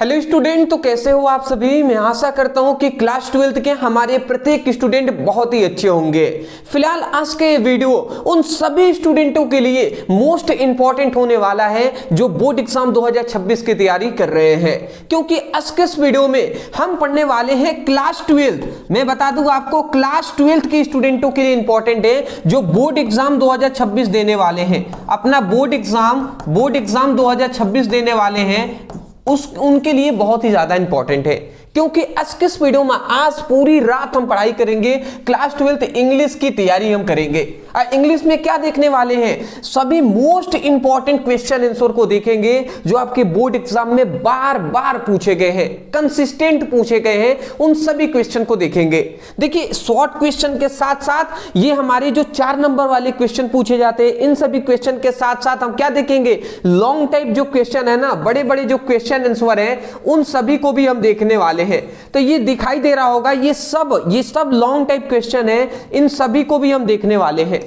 Hello student, तो कैसे हो आप सभी। मैं आशा करता हूं कि क्लास 12th के हमारे प्रत्येक स्टूडेंट बहुत ही अच्छे होंगे। फिलहाल आज के वीडियो उन सभी स्टूडेंटों के लिए मोस्ट इंपॉर्टेंट होने वाला है जो बोर्ड एग्जाम 2026 की तैयारी कर रहे हैं, क्योंकि आज के इस वीडियो में हम पढ़ने वाले हैं क्लास 12th। मैं बता दूं आपको, क्लास 12th के स्टूडेंटों के लिए इंपॉर्टेंट है जो बोर्ड एग्जाम 2026 देने वाले हैं, अपना बोर्ड एग्जाम 2026 देने वाले हैं, उनके लिए बहुत ही ज्यादा इंपॉर्टेंट है। क्योंकि आज के इस वीडियो में आज पूरी रात हम पढ़ाई करेंगे, क्लास 12th इंग्लिश की तैयारी हम करेंगे। इंग्लिश में क्या देखने वाले हैं, सभी मोस्ट इंपॉर्टेंट क्वेश्चन आंसर को देखेंगे जो आपके बोर्ड एग्जाम में बार बार पूछे गए हैं, कंसिस्टेंट पूछे गए हैं, उन सभी क्वेश्चन को देखेंगे। देखिए, शॉर्ट क्वेश्चन के साथ साथ ये हमारे जो 4 नंबर वाले क्वेश्चन पूछे जाते हैं, इन सभी क्वेश्चन के साथ साथ हम क्या देखेंगे, लॉन्ग टाइप जो क्वेश्चन है ना, बड़े बड़े जो क्वेश्चन आंसर है, उन सभी को भी हम देखने वाले हैं। तो ये दिखाई दे रहा होगा, ये सब लॉन्ग टाइप क्वेश्चन है, इन सभी को भी हम देखने वाले हैं।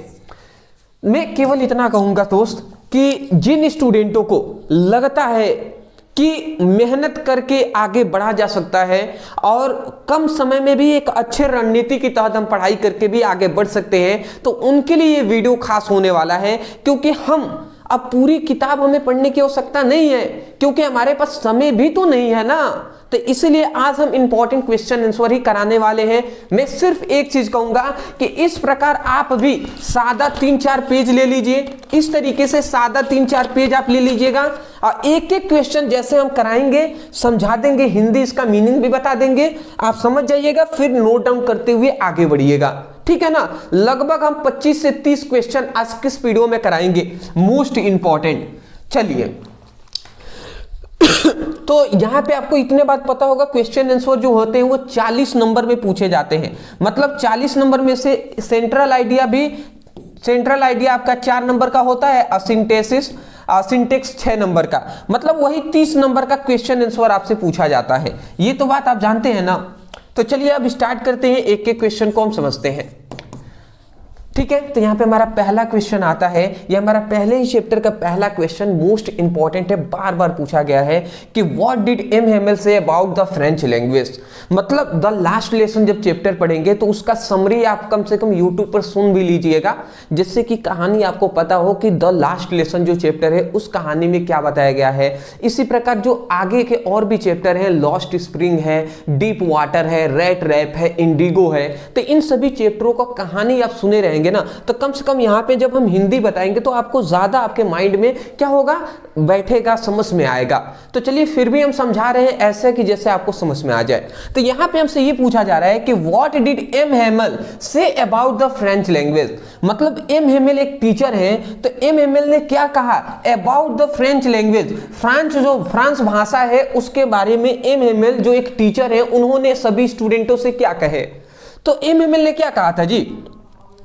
मैं केवल इतना कहूंगा दोस्त कि जिन स्टूडेंटों को लगता है कि मेहनत करके आगे बढ़ा जा सकता है और कम समय में भी एक अच्छे रणनीति के तहत हम पढ़ाई करके भी आगे बढ़ सकते हैं, तो उनके लिए ये वीडियो खास होने वाला है। क्योंकि हम अब पूरी किताब हमें पढ़ने की आवश्यकता नहीं है, क्योंकि हमारे पास समय भी तो नहीं है ना। तो इसलिए आज हम इंपॉर्टेंट क्वेश्चन आंसर ही कराने वाले हैं। मैं सिर्फ एक चीज कहूंगा कि इस प्रकार आप भी सादा 3-4 पेज ले लीजिए, इस तरीके से सादा 3-4 पेज आप ले लीजिएगा और एक एक क्वेश्चन जैसे हम कराएंगे समझा देंगे, हिंदी इसका मीनिंग भी बता देंगे, आप समझ जाइएगा, फिर नोट डाउन करते हुए आगे बढ़िएगा, ठीक है ना। लगभग हम 25 से 30 क्वेश्चन आज किस वीडियो में कराएंगे, मोस्ट इंपॉर्टेंट। चलिए, तो यहां पे आपको इतने बात पता होगा, क्वेश्चन आंसर जो होते हैं वो 40 नंबर में पूछे जाते हैं। मतलब 40 नंबर में से सेंट्रल आइडिया आपका 4 नंबर का होता है और सिंटेक्स 6 नंबर का, मतलब वही 30 नंबर का क्वेश्चन आंसर आपसे पूछा जाता है। ये तो बात आप जानते हैं ना। तो चलिए अब स्टार्ट करते हैं, एक एक क्वेश्चन को हम समझते हैं, ठीक है। तो यहाँ पे हमारा पहला क्वेश्चन आता है, ये हमारा पहले ही चैप्टर का पहला क्वेश्चन मोस्ट इंपॉर्टेंट है, बार बार पूछा गया है कि what did M Hamel say about the French language. मतलब द लास्ट लेसन जब चैप्टर पढ़ेंगे तो उसका समरी आप कम से कम यूट्यूब पर सुन भी लीजिएगा, जिससे कि कहानी आपको पता हो कि द लास्ट लेसन जो चैप्टर है उस कहानी में क्या बताया गया है। इसी प्रकार जो आगे के और भी चैप्टर हैं, लॉस्ट स्प्रिंग है, डीप वाटर है, रेट रैप है, इंडिगो है, तो इन सभी चैप्टरों का कहानी आप सुने रहेंगे ना, तो कम से कम यहाँ पे जब हम हिंदी बताएंगे तो आपको ज्यादा आपके माइंड में क्या होगा, बैठेगा, समझ में आएगा। तो चलिए फिर भी हम समझा रहे हैं ऐसे कि जैसे आपको समझ में आ जाए। तो यहाँ पे हमसे ये पूछा जा रहा है कि what did M Hamel say about the French language. मतलब एम हेमेल एक टीचर है, तो एम हेमेल ने क्या कहा about the French language, France भाषा है उसके बारे में एम हेमेल जो एक टीचर है उन्होंने सभी स्टूडेंटों से क्या कहे। तो एम हेमेल ने क्या कहा था जी,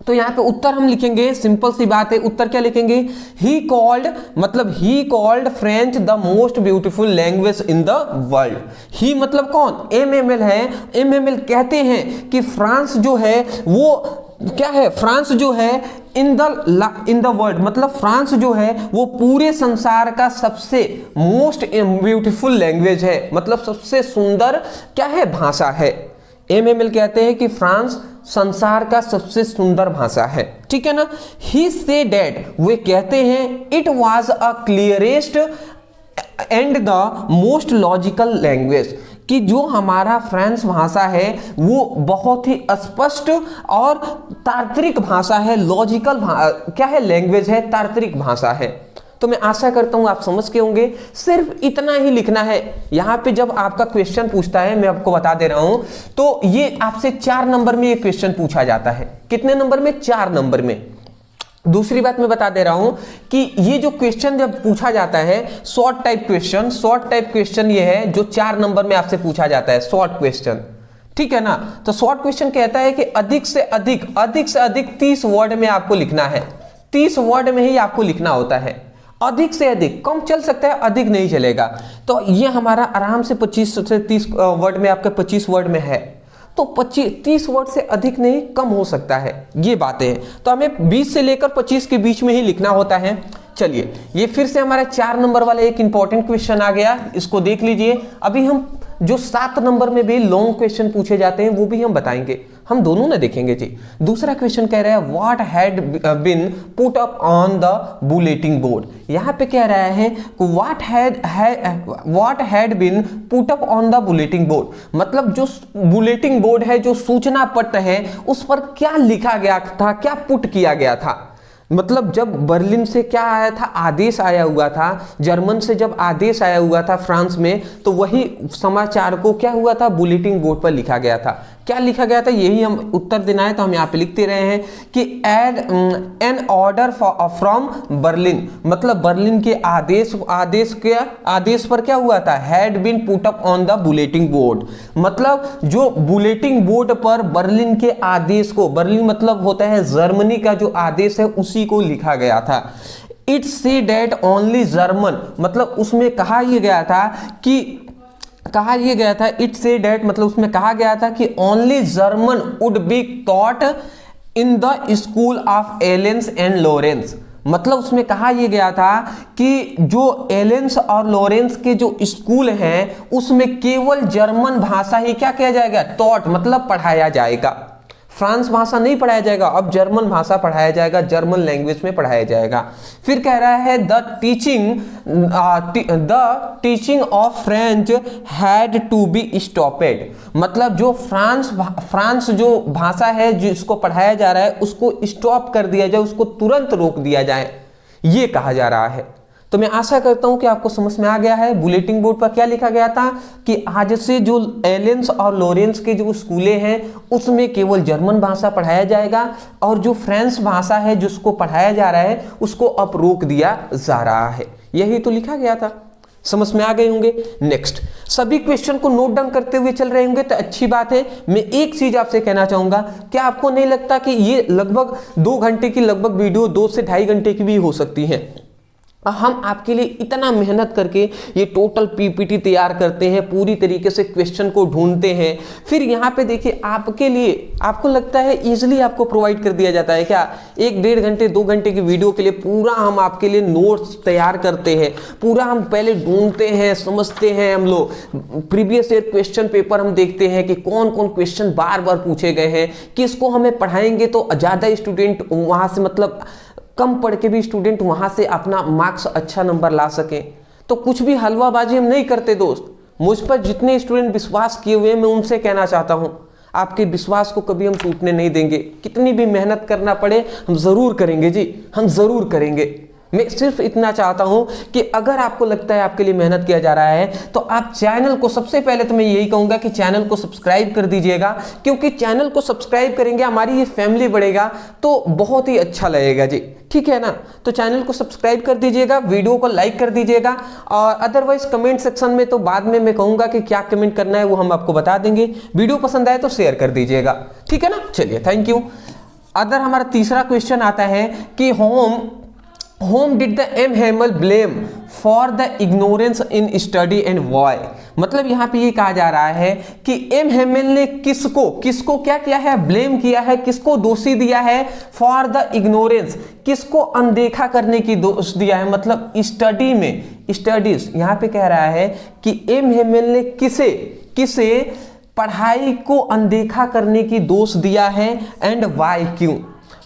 तो यहाँ पे उत्तर हम लिखेंगे, सिंपल सी बात है, उत्तर क्या लिखेंगे, he called French the most beautiful language in the world. He मतलब कौन, एम एल है। एम एल कहते हैं कि फ्रांस जो है वो क्या है, फ्रांस जो है इन द वर्ल्ड, मतलब फ्रांस जो है वो पूरे संसार का सबसे मोस्ट ब्यूटीफुल लैंग्वेज है, मतलब सबसे सुंदर क्या है, भाषा है। एम एल कहते हैं कि फ्रांस संसार का सबसे सुंदर भाषा है, ठीक है ना। ही से डैट, वे कहते हैं it was a clearest and the most logical language, कि जो हमारा फ्रेंच भाषा है वो बहुत ही स्पष्ट और तार्किक भाषा है, लॉजिकल क्या है, लैंग्वेज है, तार्किक भाषा है। तो मैं आशा करता हूं आप समझ के होंगे, सिर्फ इतना ही लिखना है। यहां पे जब आपका क्वेश्चन पूछता है, मैं आपको बता दे रहा हूं, तो ये आपसे 4 नंबर में ये क्वेश्चन पूछा जाता है। कितने नंबर में, 4 नंबर में। दूसरी बात मैं बता दे रहा हूं कि ये जो क्वेश्चन जब पूछा जाता है शॉर्ट टाइप क्वेश्चन ये है जो 4 नंबर में आपसे पूछा जाता है, शॉर्ट क्वेश्चन, ठीक है ना। तो शॉर्ट क्वेश्चन कहता है कि अधिक से अधिक 30 वर्ड में आपको लिखना है, 30 वर्ड में ही आपको लिखना होता है। अधिक से अधिक, कम चल सकता है, अधिक नहीं चलेगा। तो ये हमारा आराम से 25 से 30 वर्ड में, आपका 25 वर्ड में है। तो 25-30 वर्ड से अधिक नहीं, कम हो सकता है, ये बातें हैं। तो हमें 20 से लेकर 25 के बीच में ही लिखना होता है। चलिए, ये फिर से हमारा 4 नंबर वाला एक इंपॉर्टेंट क्वेश्चन आ गया, इसको देख लीजिए। अभी हम जो 7 नंबर में भी लॉन्ग क्वेश्चन पूछे जाते हैं वो भी हम बताएंगे, हम दोनों ना देखेंगे जी। दूसरा क्वेश्चन कह रहा है what had been put up on the bulletin board. यहाँ पे कह रहा है what had been put up on the bulletin board, मतलब जो बुलेटिन बोर्ड है, जो सूचना पट्ट है, उस पर क्या लिखा गया था, क्या पुट किया गया था। मतलब जब बर्लिन से क्या आया था, आदेश आया हुआ था, जर्मन से जब आदेश आया हुआ था फ्रांस में, तो वही समाचार को क्या हुआ था, बुलेटिन बोर्ड पर लिखा गया था। क्या लिखा गया था, यही हम उत्तर देना है, तो हम यहाँ पे लिखते रहे हैं कि एन ऑर्डर फ्रॉम बर्लिन, मतलब बर्लिन के आदेश पर क्या हुआ था, had been put up on the bulletin board, मतलब जो बुलेटिन बोर्ड पर बर्लिन के आदेश को, बर्लिन मतलब होता है जर्मनी का जो आदेश है, उसी को लिखा गया था। इट से डेट ओनली जर्मन, मतलब उसमें कहा यह गया था इट से डेट, मतलब उसमें कहा गया था कि only German would be taught in the school of Alsace and Lorraine, मतलब उसमें कहा यह गया था कि जो एलेंस और लॉरेंस के जो स्कूल हैं उसमें केवल जर्मन भाषा ही क्या किया जाएगा, टॉट मतलब पढ़ाया जाएगा। फ्रांस भाषा नहीं पढ़ाया जाएगा, अब जर्मन भाषा पढ़ाया जाएगा, जर्मन लैंग्वेज में पढ़ाया जाएगा। फिर कह रहा है the teaching of French had to be stopped, मतलब जो फ्रांस जो भाषा है जिसको पढ़ाया जा रहा है उसको स्टॉप कर दिया जाए, उसको तुरंत रोक दिया जाए, ये कहा जा रहा है। तो मैं आशा करता हूं कि आपको समझ में आ गया है बुलेटिन बोर्ड पर क्या लिखा गया था कि आज से जो एलेंस और लॉरेंस के जो स्कूलें हैं उसमें केवल जर्मन भाषा पढ़ाया जाएगा, और जो फ्रेंच भाषा है जिसको पढ़ाया जा रहा है उसको अब रोक दिया जा रहा है। यही तो लिखा गया था, समझ में आ गए होंगे। नेक्स्ट, सभी क्वेश्चन को नोट डाउन करते हुए चल रहे होंगे तो अच्छी बात है। मैं एक चीज आपसे कहना चाहूंगा, क्या आपको नहीं लगता कि ये लगभग 2 घंटे की लगभग वीडियो 2 से 2.5 घंटे की भी हो सकती है। हम आपके लिए इतना मेहनत करके ये टोटल पीपीटी तैयार करते हैं, पूरी तरीके से क्वेश्चन को ढूंढते हैं, फिर यहाँ पे देखिए आपके लिए, आपको लगता है इजीली आपको प्रोवाइड कर दिया जाता है क्या? 1-1.5 घंटे 2 घंटे की वीडियो के लिए पूरा हम आपके लिए नोट्स तैयार करते हैं, पूरा हम पहले ढूंढते हैं, समझते हैं, हम लोग प्रीवियस ईयर क्वेश्चन पेपर हम देखते हैं कि कौन कौन क्वेश्चन बार बार पूछे गए हैं, किसको हमें पढ़ाएंगे तो ज़्यादा स्टूडेंट वहाँ से, मतलब कम पढ़ के भी स्टूडेंट वहां से अपना मार्क्स अच्छा नंबर ला सके। तो कुछ भी हलवाबाजी हम नहीं करते दोस्त। मुझ पर जितने स्टूडेंट विश्वास किए हुए हैं मैं उनसे कहना चाहता हूं, आपके विश्वास को कभी हम टूटने नहीं देंगे। कितनी भी मेहनत करना पड़े हम जरूर करेंगे जी, हम जरूर करेंगे। मैं सिर्फ इतना चाहता हूं कि अगर आपको लगता है आपके लिए मेहनत किया जा रहा है तो आप चैनल को, सबसे पहले तो मैं यही कहूंगा कि चैनल को सब्सक्राइब कर दीजिएगा, क्योंकि चैनल को सब्सक्राइब करेंगे हमारी ये फैमिली बढ़ेगा तो बहुत ही अच्छा लगेगा जी, ठीक है ना। तो चैनल को सब्सक्राइब कर दीजिएगा, वीडियो को लाइक कर दीजिएगा, और अदरवाइज कमेंट सेक्शन में तो बाद में मैं कहूंगा कि क्या कमेंट करना है वो हम आपको बता देंगे। वीडियो पसंद आए तो शेयर कर दीजिएगा, ठीक है ना। चलिए, थैंक यू। अदर हमारा तीसरा क्वेश्चन आता है कि whom did the M. Hamel blame for the ignorance in study and why? मतलब यहाँ पे ये कहा जा रहा है कि एम हेमेल ने किसको क्या किया है, ब्लेम किया है, किसको दोषी दिया है, फॉर द इग्नोरेंस, किसको अनदेखा करने की दोष दिया है, मतलब स्टडी में, स्टडीज। यहाँ पे कह रहा है कि एम हेमेल ने किसे पढ़ाई को अनदेखा करने की दोष दिया है, एंड वाई, क्यों।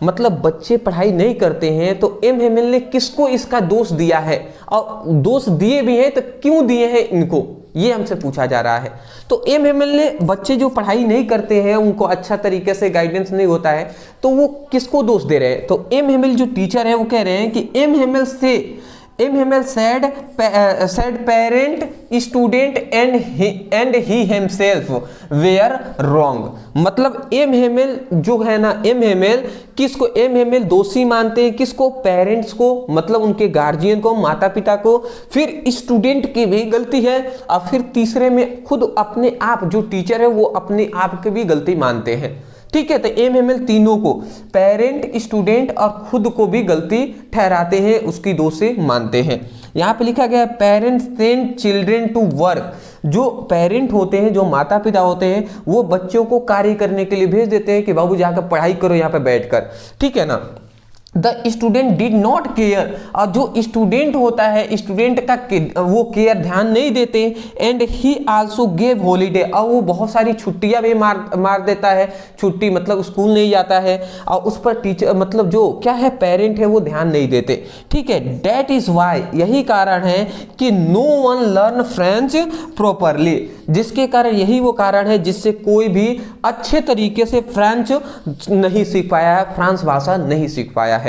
मतलब बच्चे पढ़ाई नहीं करते हैं तो एम हेमेल ने किसको इसका दोष दिया है, और दोष दिए भी हैं तो क्यों दिए हैं इनको, ये हमसे पूछा जा रहा है। तो एम हेमेल ने बच्चे जो पढ़ाई नहीं करते हैं, उनको अच्छा तरीके से गाइडेंस नहीं होता है, तो वो किसको दोष दे रहे हैं। तो एम हेमेल जो टीचर है वो कह रहे हैं कि M Hamel said parent, student and he himself were wrong। मतलब एम हेमेल जो है ना, एम हेमेल दोषी मानते हैं किसको, पेरेंट्स को, मतलब उनके गार्जियन को, माता पिता को, फिर स्टूडेंट की भी गलती है, और फिर तीसरे में खुद अपने आप जो टीचर है वो अपने आप की भी गलती मानते हैं, ठीक है। तो एम हेमेल तीनों को, पेरेंट, स्टूडेंट और खुद को भी गलती ठहराते हैं, उसकी दोषी मानते हैं। यहाँ पे लिखा गया है parents send children to work. जो पेरेंट होते हैं, जो माता पिता होते हैं, वो बच्चों को कार्य करने के लिए भेज देते हैं कि बाबू जाकर पढ़ाई करो यहाँ पे बैठकर, ठीक है ना। The student did not care, और जो स्टूडेंट होता है स्टूडेंट का वो केयर ध्यान नहीं देते। And he also gave holiday, और वो बहुत सारी छुट्टियां भी मार देता है, छुट्टी मतलब स्कूल नहीं जाता है, और उस पर टीचर मतलब जो क्या है पेरेंट है वो ध्यान नहीं देते, ठीक है। दैट इज वाई, यही कारण है कि no one learn French properly, जिसके कारण यही वो कारण है जिससे कोई भी अच्छे तरीके से फ्रेंच नहीं सीख पाया है, फ्रांस भाषा नहीं सीख पाया है।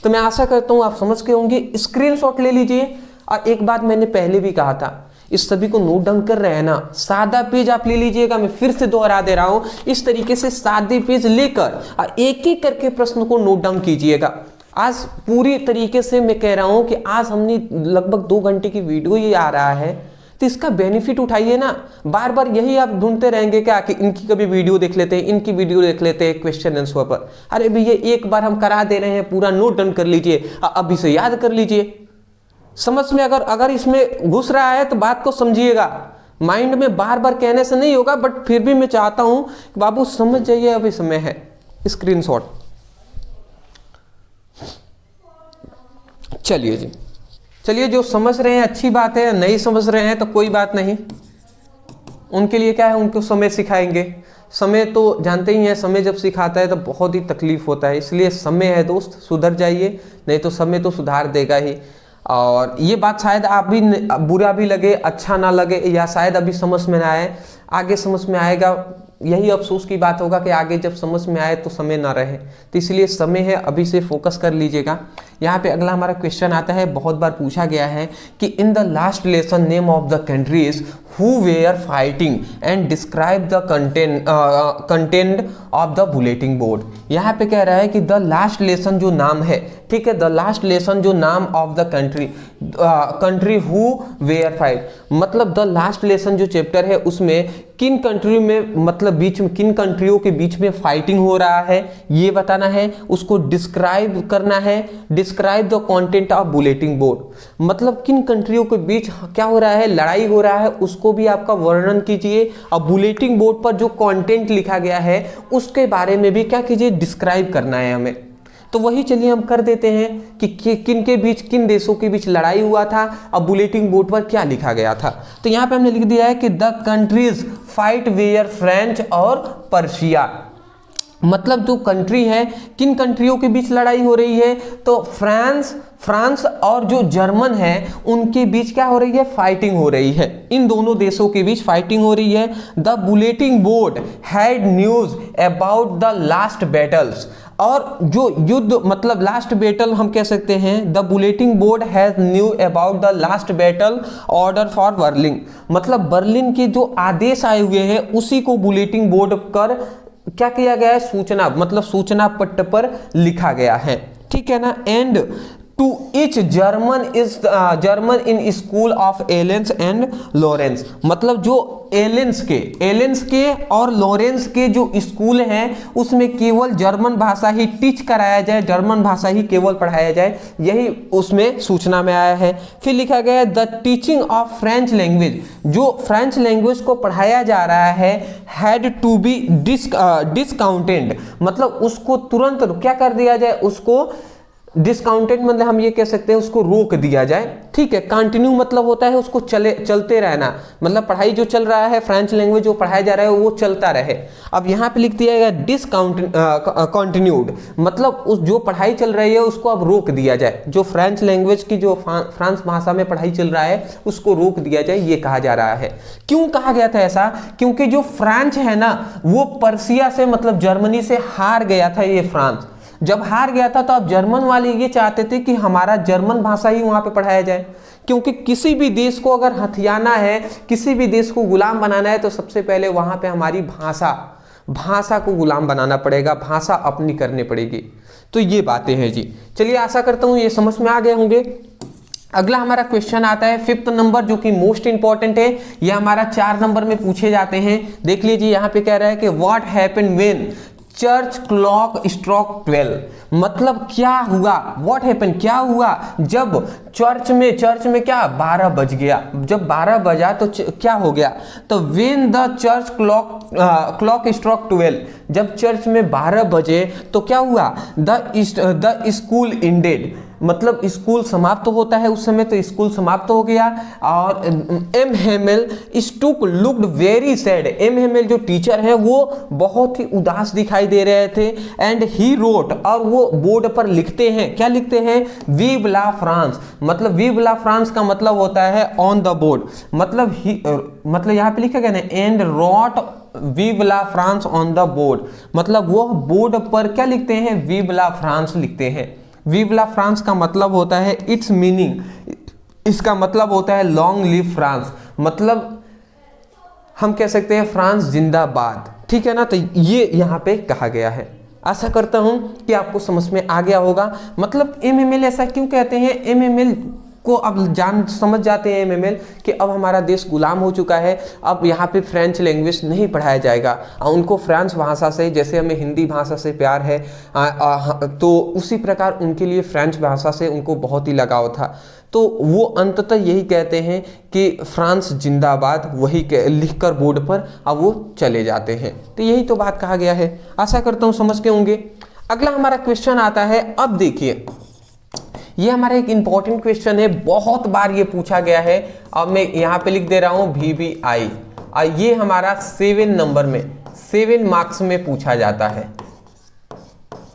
तो मैं आशा करता हूं आप समझ के होंगे। स्क्रीनशॉट ले लीजिए। और एक बात मैंने पहले भी कहा था, इस सभी को नोट डाउन कर रहे हैं ना, सादा पेज आप ले लीजिएगा। मैं फिर से दोहरा दे रहा हूं, इस तरीके से सादे पेज लेकर और एक एक करके प्रश्न को नोट डाउन कीजिएगा। आज पूरी तरीके से मैं कह रहा हूं कि आज हमने लगभग 2 घंटे की वीडियो ये आ रहा है, तो इसका बेनिफिट उठाइए ना। बार बार यही आप ढूंढते रहेंगे क्या कि इनकी कभी वीडियो देख लेते हैं, इनकी वीडियो देख लेते हैं क्वेश्चन आंसर पर। अरे भैया एक बार हम करा दे रहे हैं, पूरा नोट डाउन कर लीजिए, अभी से याद कर लीजिए। समझ में अगर इसमें घुस रहा है तो बात को समझिएगा, माइंड में बार बार कहने से नहीं होगा, बट फिर भी मैं चाहता हूं बाबू समझ जाइए, अभी समय है। स्क्रीनशॉट चलिए जी, चलिए जो समझ रहे हैं अच्छी बात है, नहीं समझ रहे हैं तो कोई बात नहीं, उनके लिए क्या है, उनको समय सिखाएंगे। समय तो जानते ही हैं, समय जब सिखाता है तो बहुत ही तकलीफ होता है, इसलिए समय है दोस्त, सुधर जाइए, नहीं तो समय तो सुधार देगा ही। और ये बात शायद आप भी बुरा भी लगे, अच्छा ना लगे, या शायद अभी समझ में ना आए, आगे समझ में आएगा। यही अफसोस की बात होगा कि आगे जब समझ में आए तो समय ना रहे, तो इसलिए समय है, अभी से फोकस कर लीजिएगा। यहाँ पे अगला हमारा क्वेश्चन आता है, बहुत बार पूछा गया है कि in the last lesson name of the countries who where fighting and describe the content of the bulletin board. यहाँ पे कह रहा है कि द लास्ट लेसन जो नाम है, ठीक है, द लास्ट लेसन जो नाम of the country who were fight, मतलब द लास्ट लेसन जो चैप्टर है उसमें किन कंट्री में, मतलब बीच में किन कंट्रियों के बीच में फाइटिंग हो रहा है ये बताना है, उसको डिस्क्राइब करना है। Describe the content of bulletin board, मतलब किन कंट्रियों के बीच क्या हो रहा है, लड़ाई हो रहा है, उसको भी आपका वर्णन कीजिए। और बुलेटिन बोर्ड पर जो कंटेंट लिखा गया है उसके बारे में भी क्या कीजिए, डिस्क्राइब करना है हमें। तो वही चलिए हम कर देते हैं कि किन के बीच, किन देशों के बीच लड़ाई हुआ था और बुलेटिन बोर्ड पर क्या लिखा गया था। तो यहाँ पे हमने लिख दिया है कि the countries fight were French और पर्शिया, मतलब जो कंट्री है, किन कंट्रियों के बीच लड़ाई हो रही है, तो फ्रांस और जो जर्मन है उनके बीच क्या हो रही है, फाइटिंग हो रही है, इन दोनों देशों के बीच फाइटिंग हो रही है। The bulletin board had news about the last battles, और जो युद्ध मतलब लास्ट बैटल हम कह सकते हैं, the bulletin board has knew about the last battle order for Berlin, मतलब बर्लिन के जो आदेश आए हुए हैं उसी को बुलेटिन बोर्ड कर क्या किया गया है, सूचना मतलब सूचना पट्ट पर लिखा गया है, ठीक है ना। And to teach German in school of Alsace and Lorraine, मतलब जो एलेंस के और लॉरेंस के जो स्कूल हैं उसमें केवल जर्मन भाषा ही टीच कराया जाए, जर्मन भाषा ही केवल पढ़ाया जाए, यही उसमें सूचना में आया है। फिर लिखा गया है the teaching of French language, जो फ्रेंच लैंग्वेज को पढ़ाया जा रहा है, हैड टू बी डिस्काउंटेड, मतलब उसको तुरंत क्या कर दिया जाए, उसको डिस्काउंटेड मतलब हम ये कह सकते हैं उसको रोक दिया जाए, ठीक है। कंटिन्यू मतलब होता है उसको चलते रहना, मतलब पढ़ाई जो चल रहा है, फ्रेंच लैंग्वेज जो पढ़ाया जा रहा है वो चलता रहे। अब यहाँ पे लिख दिया गया कंटिन्यूड, मतलब उस जो पढ़ाई चल रही है उसको अब रोक दिया जाए, जो फ्रेंच लैंग्वेज की जो फ्रांस भाषा में पढ़ाई चल रहा है उसको रोक दिया जाए, ये कहा जा रहा है। क्यों कहा गया था ऐसा, क्योंकि जो फ्रांस है ना वो पर्शिया से मतलब जर्मनी से हार गया था। ये फ्रांस जब हार गया था तो अब जर्मन वाले ये चाहते थे कि हमारा जर्मन भाषा ही वहां पे पढ़ाया जाए, क्योंकि किसी भी देश को अगर हथियाना है, किसी भी देश को गुलाम बनाना है तो सबसे पहले वहां पे हमारी भाषा को गुलाम बनाना पड़ेगा, भाषा अपनी करनी पड़ेगी। तो ये बातें हैं जी। चलिए आशा करता हूं ये समझ में आ गए होंगे। अगला हमारा क्वेश्चन आता है 5th नंबर, जो कि मोस्ट इंपॉर्टेंट है, यह हमारा 4 नंबर में पूछे जाते हैं। देख लीजिए यहाँ पे कह रहा है कि what happened when church clock stroke 12। मतलब क्या हुआ, व्हाट हैपन, क्या हुआ जब चर्च में क्या 12 बज गया। जब 12 बजा तो क्या हो गया, तो when the church clock stroke 12, जब चर्च में 12 बजे तो क्या हुआ, द स्कूल इंडेड, मतलब स्कूल समाप्त होता है उस समय, तो स्कूल समाप्त हो गया। और M Hamel stuck looked very sad, M Hamel जो टीचर है वो बहुत ही उदास दिखाई दे रहे थे। एंड ही रोट, और वो बोर्ड पर लिखते हैं, क्या लिखते हैं, विव ला फ्रांस, मतलब विव ला फ्रांस का मतलब होता है ऑन द बोर्ड, मतलब यहाँ पे लिखा गया ना, and wrote vive la France on the board, मतलब वो बोर्ड पर क्या लिखते हैं, विव ला फ्रांस लिखते हैं। विव ला फ्रांस का मतलब होता है, इट्स मीनिंग, इसका मतलब होता है लॉन्ग लिव फ्रांस, मतलब हम कह सकते हैं फ्रांस जिंदाबाद, ठीक है ना। तो ये यहाँ पे कहा गया है। आशा करता हूं कि आपको समझ में आ गया होगा। मतलब एमएमएल ऐसा क्यों कहते हैं, एमएमएल को अब समझ जाते हैं एमएमएल कि अब हमारा देश गुलाम हो चुका है, अब यहाँ पे फ्रेंच लैंग्वेज नहीं पढ़ाया जाएगा। उनको फ्रेंच भाषा से, जैसे हमें हिंदी भाषा से प्यार है तो उसी प्रकार उनके लिए फ्रेंच भाषा से उनको बहुत ही लगाव था। तो वो अंततः यही कहते हैं कि फ्रांस जिंदाबाद, वही लिखकर बोर्ड पर अब वो चले जाते हैं। तो यही तो बात कहा गया है। आशा करता हूँ समझ के होंगे। अगला हमारा क्वेश्चन आता है, अब देखिए ये हमारा एक इंपॉर्टेंट क्वेश्चन है, बहुत बार ये पूछा गया है। अब मैं यहाँ पे लिख दे रहा हूँ VBI, और ये हमारा 7 नंबर में 7 मार्क्स में पूछा जाता है।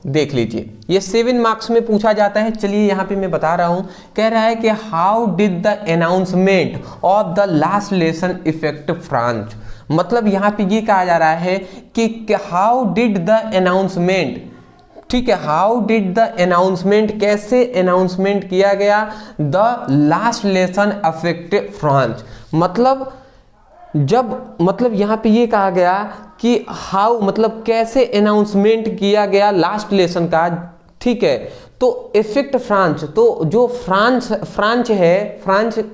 देख लीजिए ये 7 मार्क्स में पूछा जाता है। चलिए यहाँ पे मैं बता रहा हूँ, कह रहा है कि how did the announcement of the last lesson effect France, मतलब यहाँ पे ये कहा जा रहा है कि हाउ डिड द अनाउंसमेंट, ठीक है, हाउ डिड द अनाउंसमेंट, कैसे अनाउंसमेंट किया गया, the last lesson affected France, मतलब जब, मतलब यहाँ पे ये कहा गया कि हाउ, मतलब कैसे अनाउंसमेंट किया गया लास्ट लेसन का, ठीक है। तो इफेक्ट फ्रांस, तो जो फ्रांस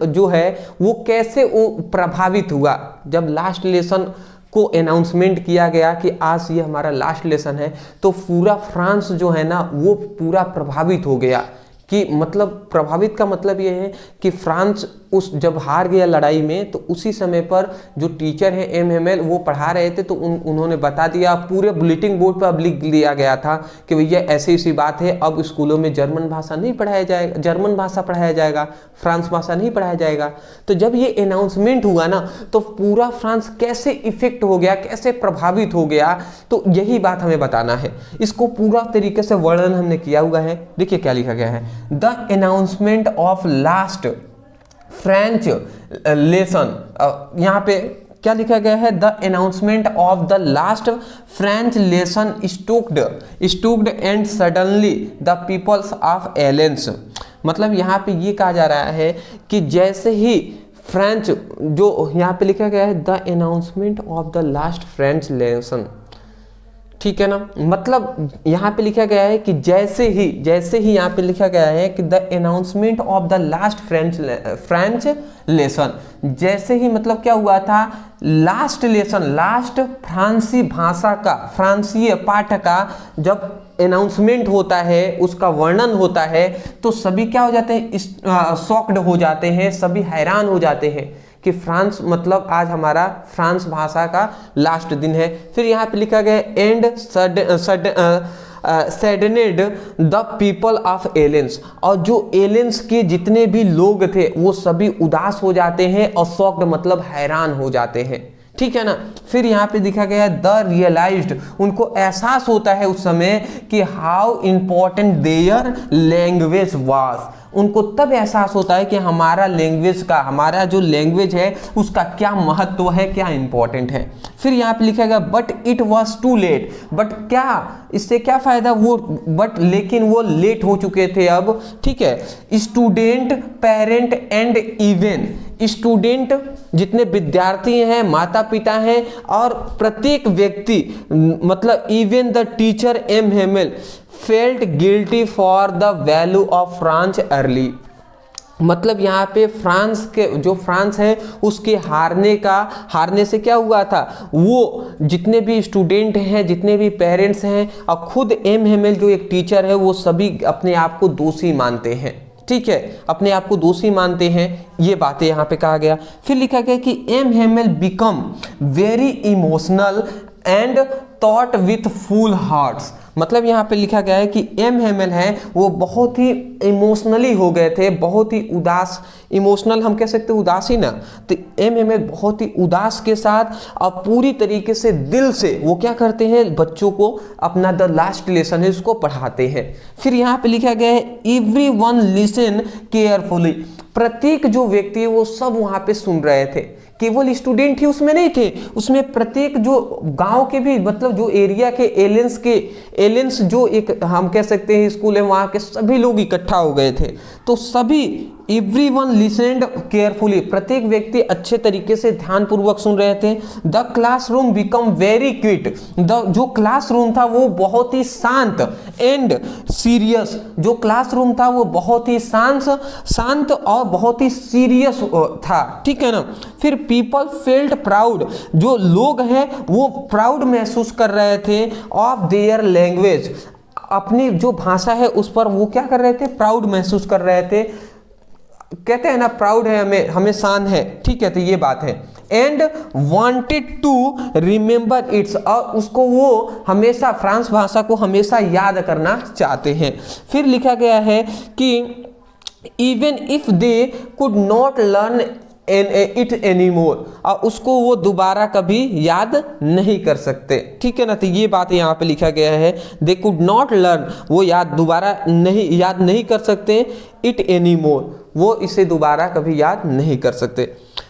जो है वो कैसे वो प्रभावित हुआ, जब लास्ट लेसन को अनाउंसमेंट किया गया कि आज ये हमारा लास्ट लेसन है, तो पूरा फ्रांस जो है ना वो पूरा प्रभावित हो गया। कि मतलब प्रभावित का मतलब ये है कि फ्रांस उस जब हार गया लड़ाई में, तो उसी समय पर जो टीचर है एमएमएल वो पढ़ा रहे थे, तो उन्होंने बता दिया, पूरे बुलेटिन बोर्ड पर अब लिख दिया गया था कि भैया ऐसी ऐसी बात है, अब स्कूलों में जर्मन भाषा नहीं पढ़ाया जाएगा, जर्मन भाषा पढ़ाया जाएगा, फ्रांस भाषा नहीं पढ़ाया जाएगा। तो जब ये अनाउंसमेंट हुआ ना, तो पूरा फ्रांस कैसे इफेक्ट हो गया, कैसे प्रभावित हो गया, तो यही बात हमें बताना है। इसको पूरा तरीके से वर्णन हमने किया हुआ है। देखिए क्या लिखा गया है, the announcement of last French lesson, यहाँ पे क्या लिखा गया है, the announcement of the last French lesson stuck and suddenly the peoples of Alsace, मतलब यहाँ पे ये कहा जा रहा है कि जैसे ही फ्रेंच, जो यहाँ पे लिखा गया है the announcement of the last French lesson, ठीक है ना, मतलब यहाँ पे लिखा गया है कि जैसे ही यहाँ पे लिखा गया है कि the announcement of the last French lesson, जैसे ही मतलब क्या हुआ था, लास्ट लेसन, लास्ट फ्रांसी भाषा का, फ्रांसीय पाठ का जब अनाउंसमेंट होता है, उसका वर्णन होता है, तो सभी क्या हो जाते हैं, शॉक्ड हो जाते हैं, सभी हैरान हो जाते हैं कि फ्रांस, मतलब आज हमारा फ्रांस भाषा का लास्ट दिन है। फिर यहाँ पे लिखा गया एंड सैडनेड द पीपल ऑफ एलेंस, और जो एलेंस के जितने भी लोग थे वो सभी उदास हो जाते हैं, और शॉक्ड मतलब हैरान हो जाते हैं, ठीक है ना। फिर यहाँ पे दिखा गया है द रियलाइज्ड, उनको एहसास होता है उस समय कि how important their language was, उनको तब एहसास होता है कि हमारा लैंग्वेज का, हमारा जो लैंग्वेज है उसका क्या महत्व है, क्या इंपॉर्टेंट है। फिर यहाँ पे लिखा गया but it was too late, but क्या, इससे क्या फायदा, वो बट लेकिन वो लेट हो चुके थे अब, ठीक है। Student, parent and even, student जितने विद्यार्थी हैं, माता पिता हैं, और प्रत्येक व्यक्ति, मतलब even the teacher M Hamel felt guilty for the value of France early, मतलब यहाँ पे फ्रांस के जो फ्रांस है उसके हारने से क्या हुआ था, वो जितने भी स्टूडेंट हैं, जितने भी पेरेंट्स हैं और खुद एम हेमेल जो एक टीचर है, वो सभी अपने आप को दोषी मानते हैं। ठीक है, अपने आप को दोषी मानते हैं, ये बातें यहाँ पे कहा गया। फिर लिखा गया कि M Hamel become very emotional and taught with full hearts. मतलब यहाँ पे लिखा गया है कि एम हेमेल है वो बहुत ही इमोशनली हो गए थे, बहुत ही उदास, इमोशनल हम कह सकते हैं उदासी ना, तो एम हेमेल बहुत ही उदास के साथ और पूरी तरीके से दिल से वो क्या करते हैं, बच्चों को अपना द लास्ट लेसन है उसको पढ़ाते हैं। फिर यहाँ पे लिखा गया है एवरी वन लिसन केयरफुली। प्रत्येक जो व्यक्ति है वो सब वहाँ पे सुन रहे थे, केवल स्टूडेंट ही उसमें नहीं थे, उसमें प्रत्येक जो गांव के भी, मतलब जो एरिया के एलियंस जो एक हम कह सकते हैं स्कूल है, वहाँ के सभी लोग इकट्ठा हो गए थे। तो सभी एवरीवन लिसनड केयरफुली, प्रत्येक व्यक्ति अच्छे तरीके से ध्यानपूर्वक सुन रहे थे। The classroom become very quit. जो क्लासरूम था वो बहुत ही शांत एंड सीरियस, जो क्लासरूम था वो बहुत ही शांत और बहुत ही सीरियस था। ठीक है ना। फिर पीपल फेल्ट प्राउड, जो लोग हैं वो प्राउड महसूस कर रहे थे ऑफ देयर लैंग्वेज, अपनी जो भाषा है उस पर वो क्या कर रहे थे, प्राउड महसूस कर रहे थे। कहते हैं ना प्राउड है, हमें शान है। ठीक है, तो ये बात है। And wanted to remember its, और उसको वो हमेशा फ्रांस भाषा को हमेशा याद करना चाहते हैं। फिर लिखा गया है कि even if they could not learn it anymore, और उसको वो दोबारा कभी याद नहीं कर सकते। ठीक है ना, तो ये बात यहाँ पे लिखा गया है, दे कुड नॉट लर्न, वो दोबारा याद नहीं कर सकते, इट एनीमोर, वो इसे दोबारा कभी याद नहीं कर सकते।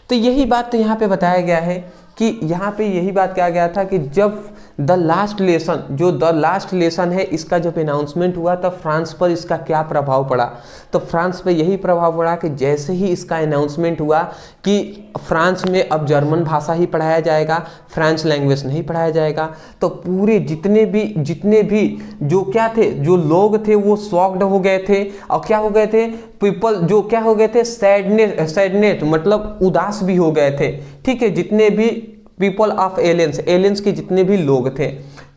तो यही बात तो यहाँ पे बताया गया है कि यहाँ पे यही बात कहा गया था कि जब द लास्ट लेसन है इसका जब अनाउंसमेंट हुआ तब फ्रांस पर इसका क्या प्रभाव पड़ा। तो फ्रांस पे यही प्रभाव पड़ा कि जैसे ही इसका अनाउंसमेंट हुआ कि फ्रांस में अब जर्मन भाषा ही पढ़ाया जाएगा, फ्रेंच लैंग्वेज नहीं पढ़ाया जाएगा, तो पूरे जितने भी जो क्या थे, जो लोग थे वो शॉक्ड हो गए थे। और क्या हो गए थे, पीपल जो क्या हो गए थे, सैडनेस मतलब उदास भी हो गए थे। ठीक है, जितने भी पीपल ऑफ एलियंस के जितने भी लोग थे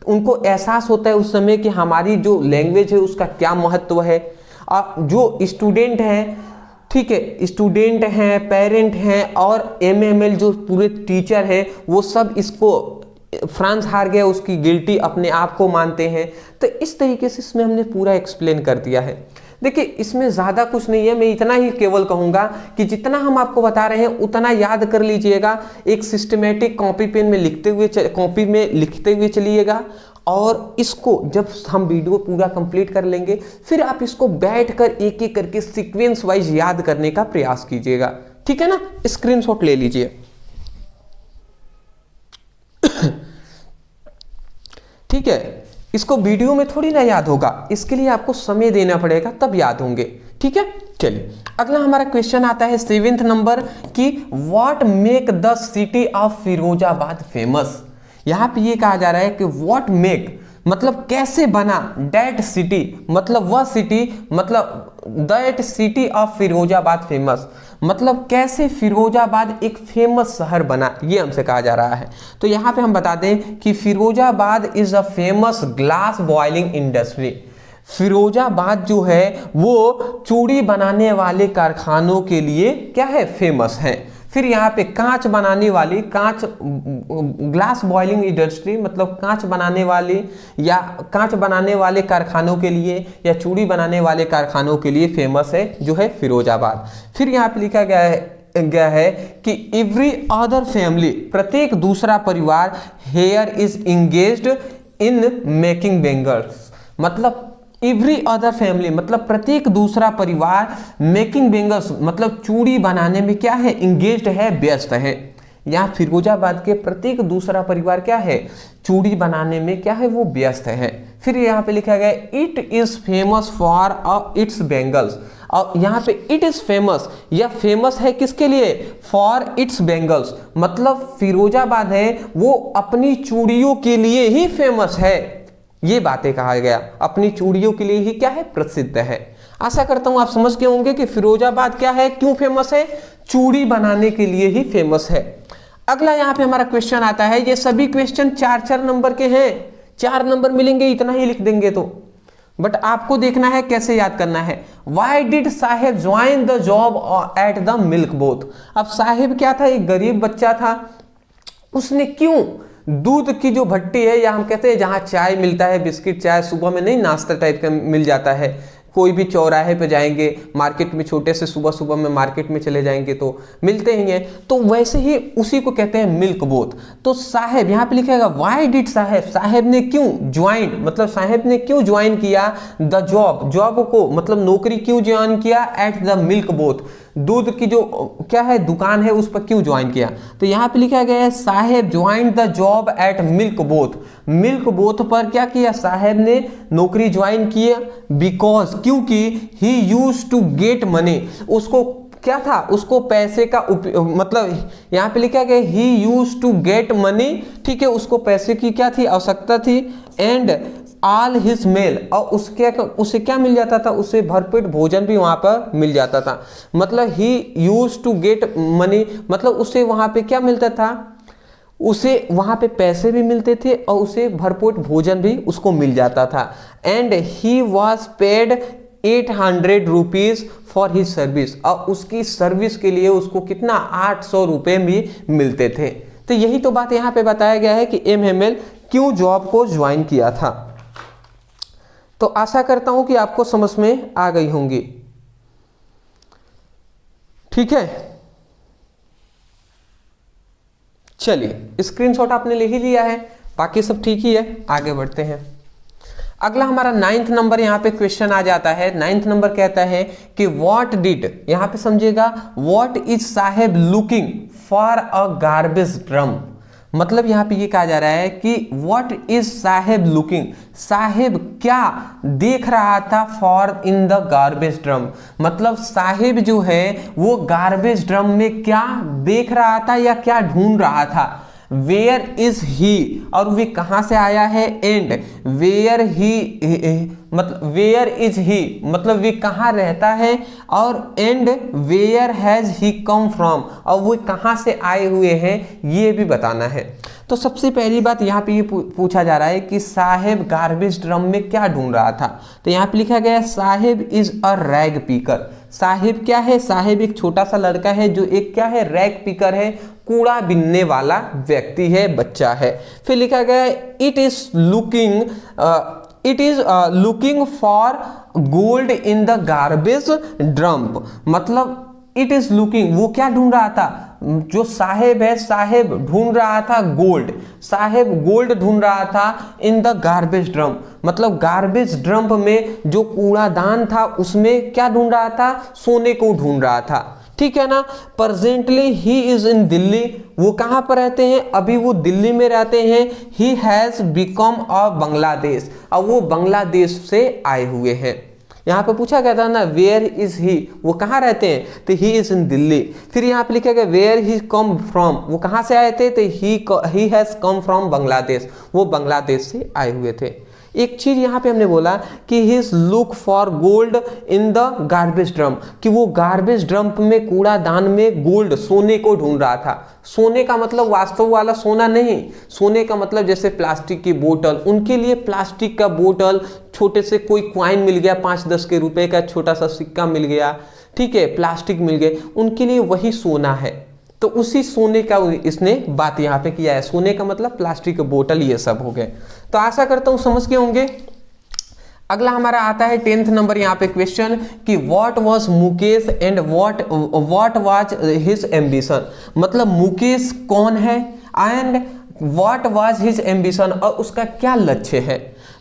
उनको एहसास होता है उस समय कि हमारी जो लैंग्वेज है उसका क्या महत्व है। और जो स्टूडेंट हैं, ठीक है, स्टूडेंट हैं, पेरेंट हैं और एमएमएल जो पूरे टीचर हैं, वो सब इसको फ्रांस हार गया उसकी गिल्टी अपने आप को मानते हैं। तो इस तरीके से इसमें हमने पूरा एक्सप्लेन कर दिया है। देखिए इसमें ज़्यादा कुछ नहीं है, मैं इतना ही केवल कहूँगा कि जितना हम आपको बता रहे हैं उतना याद कर लीजिएगा, एक सिस्टमेटिक कॉपी में लिखते हुए चलिएगा। और इसको जब हम वीडियो पूरा कंप्लीट कर लेंगे फिर आप इसको बैठकर एक एक करके सीक्वेंस वाइज याद करने का प्रयास कीजिएगा। ठीक है ना, स्क्रीनशॉट ले लीजिए। ठीक है, इसको वीडियो में थोड़ी ना याद होगा, इसके लिए आपको समय देना पड़ेगा तब याद होंगे। ठीक है, चलिए अगला हमारा क्वेश्चन आता है 7th नंबर की, what make the city of Firozabad famous. यहाँ पे ये कहा जा रहा है कि व्हाट मेक मतलब कैसे बना, दैट सिटी मतलब वह सिटी, मतलब that city of Firozabad famous मतलब कैसे फिरोजाबाद एक फेमस शहर बना, ये हमसे कहा जा रहा है। तो यहाँ पे हम बता दें कि Firozabad is a famous glass boiling industry. Firozabad जो है वो चूड़ी बनाने वाले कारखानों के लिए क्या है, फेमस है। फिर यहाँ पे कांच बनाने वाली, ग्लास बॉयलिंग इंडस्ट्री मतलब कांच बनाने वाली या कांच बनाने वाले कारखानों के लिए या चूड़ी बनाने वाले कारखानों के लिए फेमस है जो है फिरोजाबाद। फिर यहाँ पे लिखा गया है कि एवरी अदर फैमिली प्रत्येक दूसरा परिवार here is engaged in making bangles मतलब एवरी अदर फैमिली मतलब प्रत्येक दूसरा परिवार मेकिंग बैंगल्स मतलब चूड़ी बनाने में क्या है, इंगेज्ड है, व्यस्त है। यहाँ फिरोजाबाद के प्रत्येक दूसरा परिवार क्या है, चूड़ी बनाने में क्या है, वो व्यस्त है। फिर यहाँ पे लिखा गया it is famous for its bangles, और यहाँ पे इट इज फेमस, यह फेमस है किसके लिए, फॉर इट्स बैंगल्स मतलब फिरोजाबाद है वो अपनी चूड़ियों के लिए ही फेमस है। ये बातें कहा गया, अपनी चूड़ियों के लिए ही क्या है, प्रसिद्ध है। आशा करता हूं आप समझ गए होंगे कि फिरोजाबाद क्या है, क्यों फेमस है, चूड़ी बनाने के लिए ही फेमस है। अगला यहाँ पे हमारा क्वेश्चन आता है, ये सभी क्वेश्चन 4-4 नंबर के हैं, 4 नंबर मिलेंगे, इतना ही लिख देंगे तो, बट आपको देखना है कैसे याद करना है। Why did Saheb join the job at the milk booth. अब साहेब क्या था, एक गरीब बच्चा था, उसने क्यों दूध की जो भट्टी है, या हम कहते हैं जहाँ चाय मिलता है, बिस्किट चाय सुबह में नहीं नाश्ता टाइप का मिल जाता है, कोई भी चौराहे पे जाएंगे, मार्केट में छोटे से सुबह सुबह में मार्केट में चले जाएंगे तो मिलते ही हैं, तो वैसे ही उसी को कहते हैं मिल्क बोथ। तो साहेब यहाँ पे लिखेगा वाई डिड साहेब, साहेब ने क्यों ज्वाइन, मतलब साहेब ने क्यों ज्वाइन किया द जॉब, जॉब को मतलब नौकरी क्यों ज्वाइन किया एट द मिल्क बोथ, दूध की जो क्या है दुकान है उस पर क्यों ज्वाइन किया। तो यहाँ पे लिखा गया है Saheb join the job at milk booth, milk booth पर क्या किया, साहेब ने नौकरी ज्वाइन किया, बिकॉज क्योंकि he used to get money, उसको क्या था, उसको पैसे का मतलब यहाँ पे लिखा गया he used to get money, ठीक है, उसको पैसे की क्या थी, आवश्यकता थी, एंड ऑल हिज मेल, और उसे क्या मिल जाता था, उसे भरपेट भोजन भी वहां पर मिल जाता था। मतलब he used to get money, मतलब उसे वहां पे क्या मिलता था, उसे वहां पे पैसे भी मिलते थे और उसे भरपेट भोजन भी उसको मिल जाता था। And he was paid 800 rupees for his service, और उसकी सर्विस के लिए उसको कितना 800 रुपये भी मिलते थे। तो यही तो बात यहाँ पे बताया गया है कि MML क्यों जॉब को ज्वाइन किया था। तो आशा करता हूं कि आपको समझ में आ गई होंगी, ठीक है। चलिए स्क्रीनशॉट आपने ले ही लिया है, बाकी सब ठीक ही है, आगे बढ़ते हैं। अगला हमारा 9th नंबर यहाँ पे क्वेश्चन आ जाता है। 9th नंबर कहता है कि व्हाट डिड, यहाँ पे समझिएगा, what is Saheb looking for a garbage drum, मतलब यहाँ पे ये कहा जा रहा है कि what is Saheb looking, Saheb क्या देख रहा था for in the garbage drum, मतलब साहेब जो है वो गार्बेज ड्रम में क्या देख रहा था या क्या ढूंढ रहा था। वेयर इज ही, और वे कहां से आया है, एंड वेयर ही मतलब वेयर इज ही मतलब वे कहां रहता है, और and where has he come from, और वो कहां से आए हुए हैं ये भी बताना है। तो सबसे पहली बात यहाँ पे ये पूछा जा रहा है कि साहेब गार्बेज ड्रम में क्या ढूंढ रहा था। तो यहाँ पे लिखा गया साहेब इज अ रैग पिकर, साहेब क्या है, साहेब एक छोटा सा लड़का है जो एक क्या है, रैग पिकर है, कूड़ा बिनने वाला व्यक्ति है, बच्चा है। फिर लिखा गया it is looking for gold in the garbage dump, मतलब इट इज लुकिंग, वो क्या ढूंढ रहा था, जो साहेब है, साहेब ढूंढ रहा था गोल्ड, साहेब गोल्ड ढूंढ रहा था इन द गार्बेज ड्रम, मतलब गार्बेज ड्रम में जो कूड़ादान था उसमें क्या ढूंढ रहा था, सोने को ढूंढ रहा था, ठीक है ना। Presently he is in Delhi, वो कहां पर रहते हैं, अभी वो दिल्ली में रहते हैं। He has become a Bangladesh, और वो बांग्लादेश से आए हुए हैं। यहाँ पे पूछा गया था ना वेयर इज ही, वो कहाँ रहते हैं, तो ही इज इन दिल्ली। फिर यहाँ पे लिखा गया वेयर ही कम फ्रॉम, वो कहाँ से आए थे, तो he has come from Bangladesh, वो बांग्लादेश से आए हुए थे। एक चीज यहाँ पे हमने बोला कि his look for gold in the garbage drum, कि वो गार्बेज ड्रम में कूड़ादान में गोल्ड सोने को ढूंढ रहा था। सोने का मतलब वास्तव वाला सोना नहीं, सोने का मतलब जैसे प्लास्टिक की बोतल, उनके लिए प्लास्टिक का बोतल, छोटे से कोई क्वाइन मिल गया 5-10 के रुपए का छोटा सा सिक्का मिल गया, ठीक है, प्लास्टिक मिल गए, उनके लिए वही सोना है। तो उसी सोने का इसने बात यहाँ पे किया है, सोने का मतलब प्लास्टिक बोतल, ये सब हो गए। तो आशा करता हूँ समझ गए होंगे। अगला हमारा आता है 10th नंबर यहाँ पे क्वेश्चन कि what was Mukesh and what was his ambition, मतलब मुकेश कौन है and what was his ambition, और उसका क्या लक्ष्य है।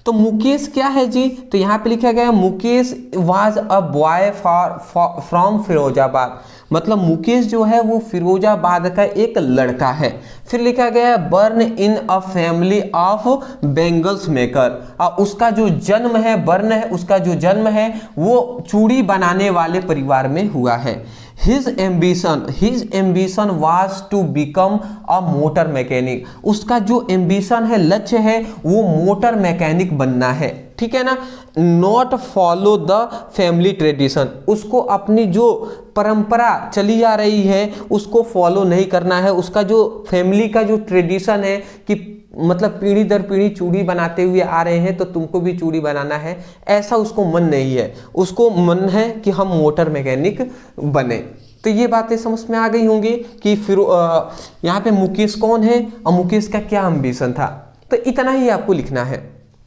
तो मुकेश क्या है जी, तो यहाँ पे लिखा गया Mukesh was a boy from Firozabad, मतलब मुकेश जो है वो फिरोजाबाद का एक लड़का है। फिर लिखा गया born in a family of bangles maker, और उसका जो जन्म है, बर्न है उसका जो जन्म है वो चूड़ी बनाने वाले परिवार में हुआ है। His ambition was to become a motor mechanic, उसका जो एम्बिशन है, लक्ष्य है, वो मोटर मैकेनिक बनना है। ठीक है ना, not follow the family tradition, उसको अपनी जो परंपरा चली आ रही है उसको फॉलो नहीं करना है, उसका जो फैमिली का जो ट्रेडिशन है कि मतलब पीढ़ी दर पीढ़ी चूड़ी बनाते हुए आ रहे हैं तो तुमको भी चूड़ी बनाना है, ऐसा उसको मन नहीं है, उसको मन है कि हम मोटर मैकेनिक बने। तो ये बातें समझ में आ गई होंगी कि फिर यहाँ पे मुकेश कौन है और मुकेश का क्या एम्बिशन था। तो इतना ही आपको लिखना है,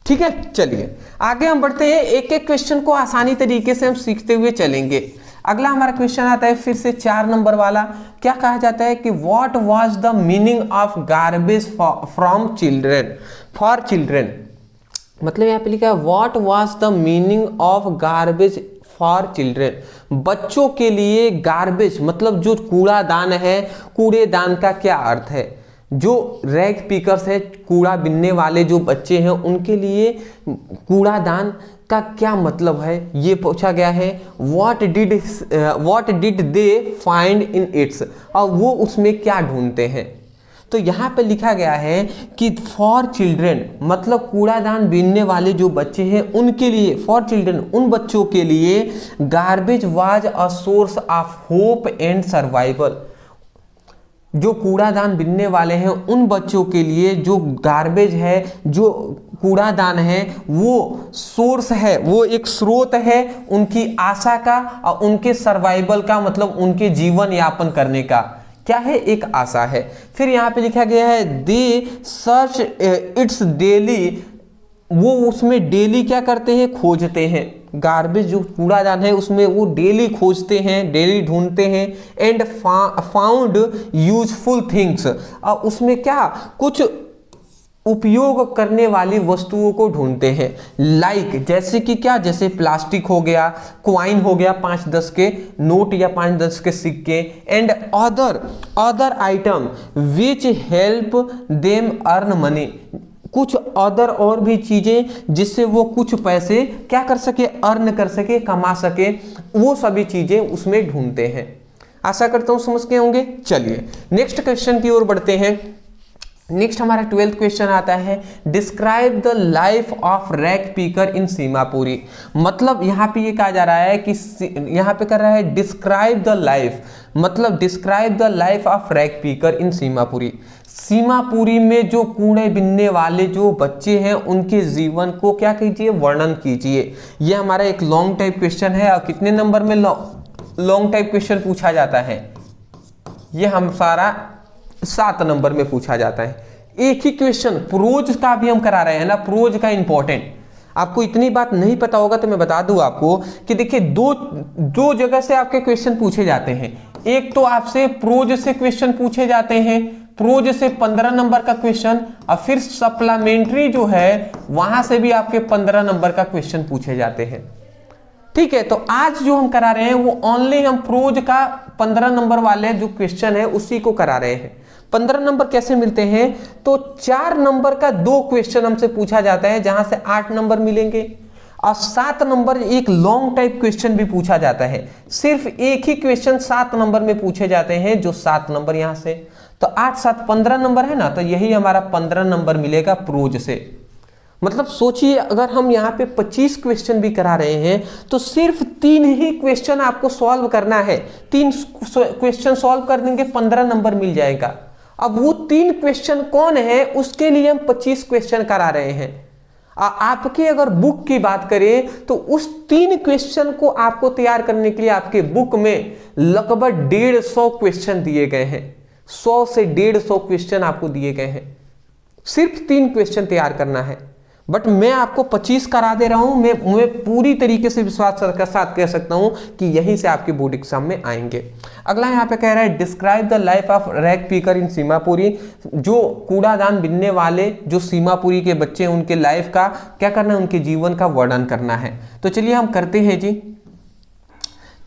ठीक है। चलिए आगे हम बढ़ते हैं, एक एक क्वेश्चन को आसानी तरीके से हम सीखते हुए चलेंगे। अगला हमारा क्वेश्चन आता है फिर से 4 नंबर वाला। क्या कहा जाता है कि what was the meaning of garbage from children for children, मतलब यहाँ पे लिखा है what was the meaning of garbage for children, बच्चों के लिए गार्बेज मतलब जो कूड़ादान है, कूड़ेदान का क्या अर्थ है। जो रैग पिकर्स है, कूड़ा बिनने वाले जो बच्चे हैं उनके लिए कूड़ादान का क्या मतलब है, ये पूछा गया है। What did they find in its, और वो उसमें क्या ढूंढते हैं। तो यहाँ पे लिखा गया है कि फॉर चिल्ड्रेन मतलब कूड़ादान बीनने वाले जो बच्चे हैं उनके लिए, फॉर चिल्ड्रेन उन बच्चों के लिए garbage was a source of hope and survival, जो कूड़ादान बीनने वाले हैं उन बच्चों के लिए जो गार्बेज है, जो कूड़ादान है वो सोर्स है, वो एक स्रोत है उनकी आशा का और उनके सर्वाइवल का, मतलब उनके जीवन यापन करने का क्या है, एक आशा है। फिर यहाँ पे लिखा गया है दे सर्च इट्स डेली, वो उसमें डेली क्या करते हैं, खोजते हैं। गार्बेज जो कूड़ादान है उसमें वो डेली खोजते हैं, डेली ढूंढते हैं। एंड फाउंड यूजफुल थिंग्स, और उसमें क्या कुछ उपयोग करने वाली वस्तुओं को ढूंढते हैं। लाइक जैसे कि क्या, जैसे प्लास्टिक हो गया, क्वाइन हो गया, 5-10 के नोट या 5-10 के सिक्के, and other item which help them earn money, कुछ अदर और भी चीजें जिससे वो कुछ पैसे क्या कर सके, अर्न कर सके, कमा सके, वो सभी चीजें उसमें ढूंढते हैं। आशा करता हूं समझ के होंगे। चलिए नेक्स्ट क्वेश्चन की ओर बढ़ते हैं। नेक्स्ट हमारा 12th क्वेश्चन आता है describe the life of rag पीकर इन सीमापुरी, मतलब यहाँ पे ये कहा जा रहा है कि यहाँ पे कर रहा है डिस्क्राइब द लाइफ, मतलब describe the life of rag पीकर इन सीमापुरी, सीमापुरी में जो कूड़े बिनने वाले जो बच्चे हैं उनके जीवन को क्या कीजिए, वर्णन कीजिए। ये हमारा एक लॉन्ग टाइप क्वेश्चन है। और कितने नंबर में लॉन्ग टाइप क्वेश्चन पूछा जाता है, ये हम सारा 7 नंबर में पूछा जाता है। एक ही क्वेश्चन प्रोज का भी हम करा रहे हैं ना, प्रोज का इंपॉर्टेंट आपको इतनी बात नहीं पता होगा तो मैं बता दूं आपको कि देखिए दो जगह से आपके क्वेश्चन पूछे जाते हैं। एक तो आपसे प्रोज से क्वेश्चन पूछे जाते हैं, प्रोज से 15 नंबर का क्वेश्चन, और फिर सप्लीमेंट्री जो है वहां से भी आपके 15 नंबर का क्वेश्चन पूछे जाते हैं। ठीक है, तो आज जो हम करा रहे हैं वो ओनली हम प्रोज का 15 नंबर वाले जो क्वेश्चन है उसी को करा रहे हैं। 15 नंबर कैसे मिलते हैं, तो 4 नंबर का 2 क्वेश्चन हमसे पूछा जाता है जहां से 8 नंबर मिलेंगे, और 7 नंबर एक लॉन्ग टाइप क्वेश्चन भी पूछा जाता है। सिर्फ एक ही क्वेश्चन 7 नंबर में पूछे जाते हैं जो 7 नंबर यहां से, तो 8-7 15 नंबर है ना, तो यही हमारा 15 नंबर मिलेगा प्रोज से। मतलब सोचिए अगर हम यहाँ पे 25 क्वेश्चन भी करा रहे हैं तो सिर्फ 3 ही क्वेश्चन आपको सॉल्व करना है। 3 क्वेश्चन सॉल्व कर देंगे 15 नंबर मिल जाएगा। अब वो 3 क्वेश्चन कौन है उसके लिए हम 25 क्वेश्चन करा रहे हैं। आपके अगर बुक की बात करें तो उस 3 क्वेश्चन को आपको तैयार करने के लिए आपके बुक में लगभग 150 क्वेश्चन दिए गए हैं। 100 से 150 क्वेश्चन आपको दिए गए हैं, सिर्फ 3 क्वेश्चन तैयार करना है। बट मैं आपको 25 करा दे रहा हूं। मैं पूरी तरीके से विश्वास के साथ कह सकता हूं कि यहीं से आपके बोर्ड एग्जाम में आएंगे। अगला यहाँ पे कह रहा है describe the life of rag पीकर इन सीमापुरी, जो कूड़ादान बिनने वाले जो सीमापुरी के बच्चे हैं उनके लाइफ का क्या करना है, उनके जीवन का वर्णन करना है। तो चलिए हम करते हैं जी।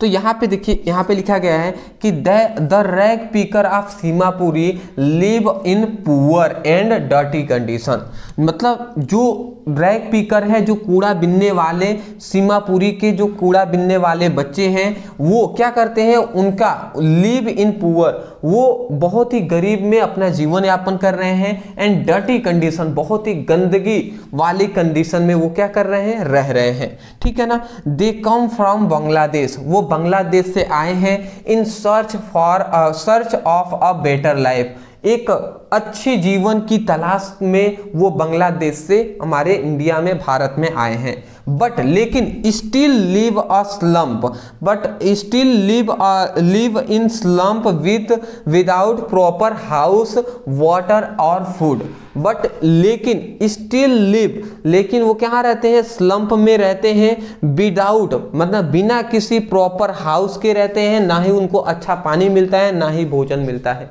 तो यहाँ पे देखिए, यहाँ पे लिखा गया है कि द रैग पीकर of Seemapuri live in poor and dirty condition, मतलब जो रैग पिकर है, जो कूड़ा बिनने वाले, सीमापुरी के जो कूड़ा बिनने वाले बच्चे हैं, वो क्या करते हैं, उनका लिव इन पुअर, वो बहुत ही गरीब में अपना जीवन यापन कर रहे हैं, एंड डर्टी कंडीशन, बहुत ही गंदगी वाली कंडीशन में वो क्या कर रहे हैं, रह रहे हैं, ठीक है ना। दे कम फ्रॉम बांग्लादेश, वो बांग्लादेश से आए हैं, in search of a better life, एक अच्छी जीवन की तलाश में वो बांग्लादेश से हमारे इंडिया में, भारत में आए हैं। बट लेकिन still live a slump, but still live in slump without proper house, water और फूड। बट लेकिन स्टिल लिव, लेकिन वो कहाँ रहते हैं, स्लम्प में रहते हैं, विदाउट मतलब बिना किसी प्रॉपर हाउस के रहते हैं, ना ही उनको अच्छा पानी मिलता है, ना ही भोजन मिलता है।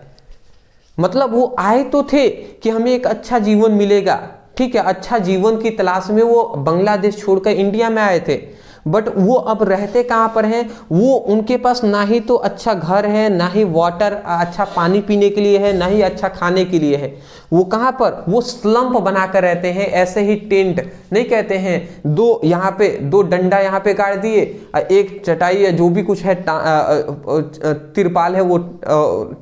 मतलब वो आए तो थे कि हमें एक अच्छा जीवन मिलेगा, ठीक है, अच्छा जीवन की तलाश में वो बांग्लादेश छोड़कर इंडिया में आए थे, बट वो अब रहते कहाँ पर हैं, वो उनके पास ना ही तो अच्छा घर है, ना ही वाटर, अच्छा पानी पीने के लिए है, ना ही अच्छा खाने के लिए है। वो कहाँ पर, वो स्लम्प बनाकर रहते हैं, ऐसे ही टेंट नहीं कहते हैं, दो यहाँ पे दो डंडा यहाँ पे गाड़ दिए, एक चटाई या जो भी कुछ है, तिरपाल है वो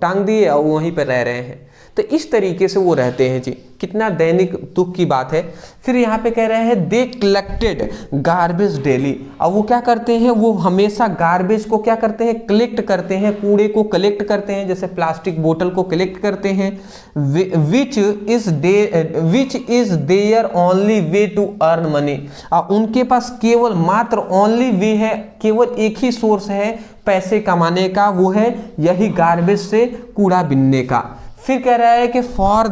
टांग दिए और वहीं पर रह रहे हैं। तो इस तरीके से वो रहते हैं जी, कितना दैनिक दुख की बात है। फिर यहाँ पे कह रहे हैं दे कलेक्टेड गार्बेज डेली, अब वो क्या करते हैं, वो हमेशा गार्बेज को क्या करते हैं, कलेक्ट करते हैं, कूड़े को कलेक्ट करते हैं, जैसे प्लास्टिक बोतल को कलेक्ट करते हैं। Which is their only way to earn money, उनके पास केवल मात्र ओनली वे है, केवल एक ही सोर्स है पैसे कमाने का, वो है यही गार्बेज से कूड़ा बिनने का। फिर कह रहा है कि for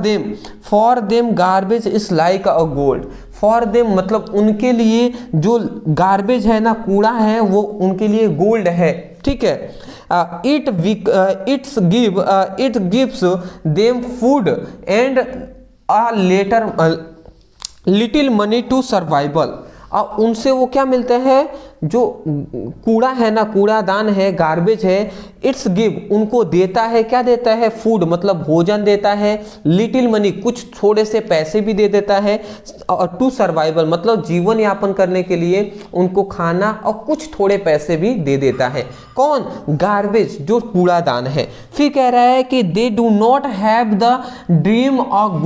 them garbage is like a gold, for them मतलब उनके लिए जो गार्बेज है ना, कूड़ा है, वो उनके लिए गोल्ड है, ठीक है। It gives them food and a little money to survival, और उनसे वो क्या मिलते हैं, जो कूड़ा है ना, कूड़ादान है, गार्बेज है, इट्स गिव उनको देता है, क्या देता है, फूड मतलब भोजन देता है, लिटिल मनी कुछ थोड़े से पैसे भी दे देता है, और टू सर्वाइवल मतलब जीवन यापन करने के लिए उनको खाना और कुछ थोड़े पैसे भी दे देता है। कौन, गार्बेज जो कूड़ादान है। फिर कह रहा है कि दे do not have the dream of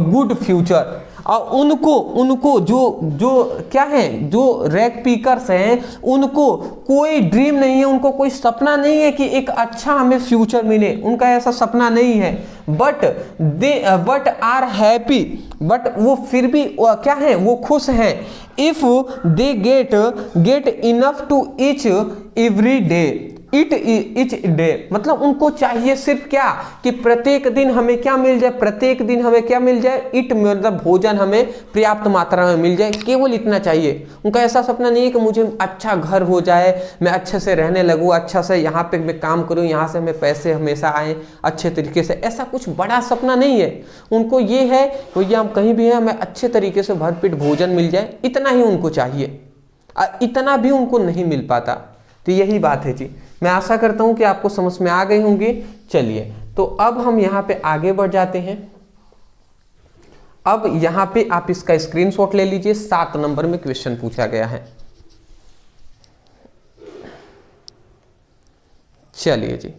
good future, और उनको जो क्या है, जो रैग पिकर्स हैं, उनको कोई ड्रीम नहीं है, उनको कोई सपना नहीं है कि एक अच्छा हमें फ्यूचर मिले, उनका ऐसा सपना नहीं है। बट आर हैप्पी, बट वो फिर भी क्या है, वो खुश हैं। If they get enough to eat every day, each day मतलब उनको चाहिए सिर्फ क्या, कि प्रत्येक दिन हमें क्या मिल जाए, प्रत्येक दिन हमें क्या मिल जाए, ईट मतलब भोजन हमें पर्याप्त मात्रा में मिल जाए, केवल इतना चाहिए। उनका ऐसा सपना नहीं है कि मुझे अच्छा घर हो जाए, मैं अच्छे से रहने लगूँ, अच्छा से यहाँ पे मैं काम करूँ, यहाँ से हमें पैसे हमेशा आए अच्छे तरीके से, ऐसा कुछ बड़ा सपना नहीं है उनको। ये है भैया हम कहीं भी हैं, हमें अच्छे तरीके से भरपेट भोजन मिल जाए, इतना ही उनको चाहिए, इतना भी उनको नहीं मिल पाता। तो यही बात है जी, मैं आशा करता हूं कि आपको समझ में आ गई होंगी। चलिए तो अब हम यहां पे आगे बढ़ जाते हैं। अब यहां पे आप इसका स्क्रीनशॉट ले लीजिए, 7 नंबर में क्वेश्चन पूछा गया है। चलिए जी,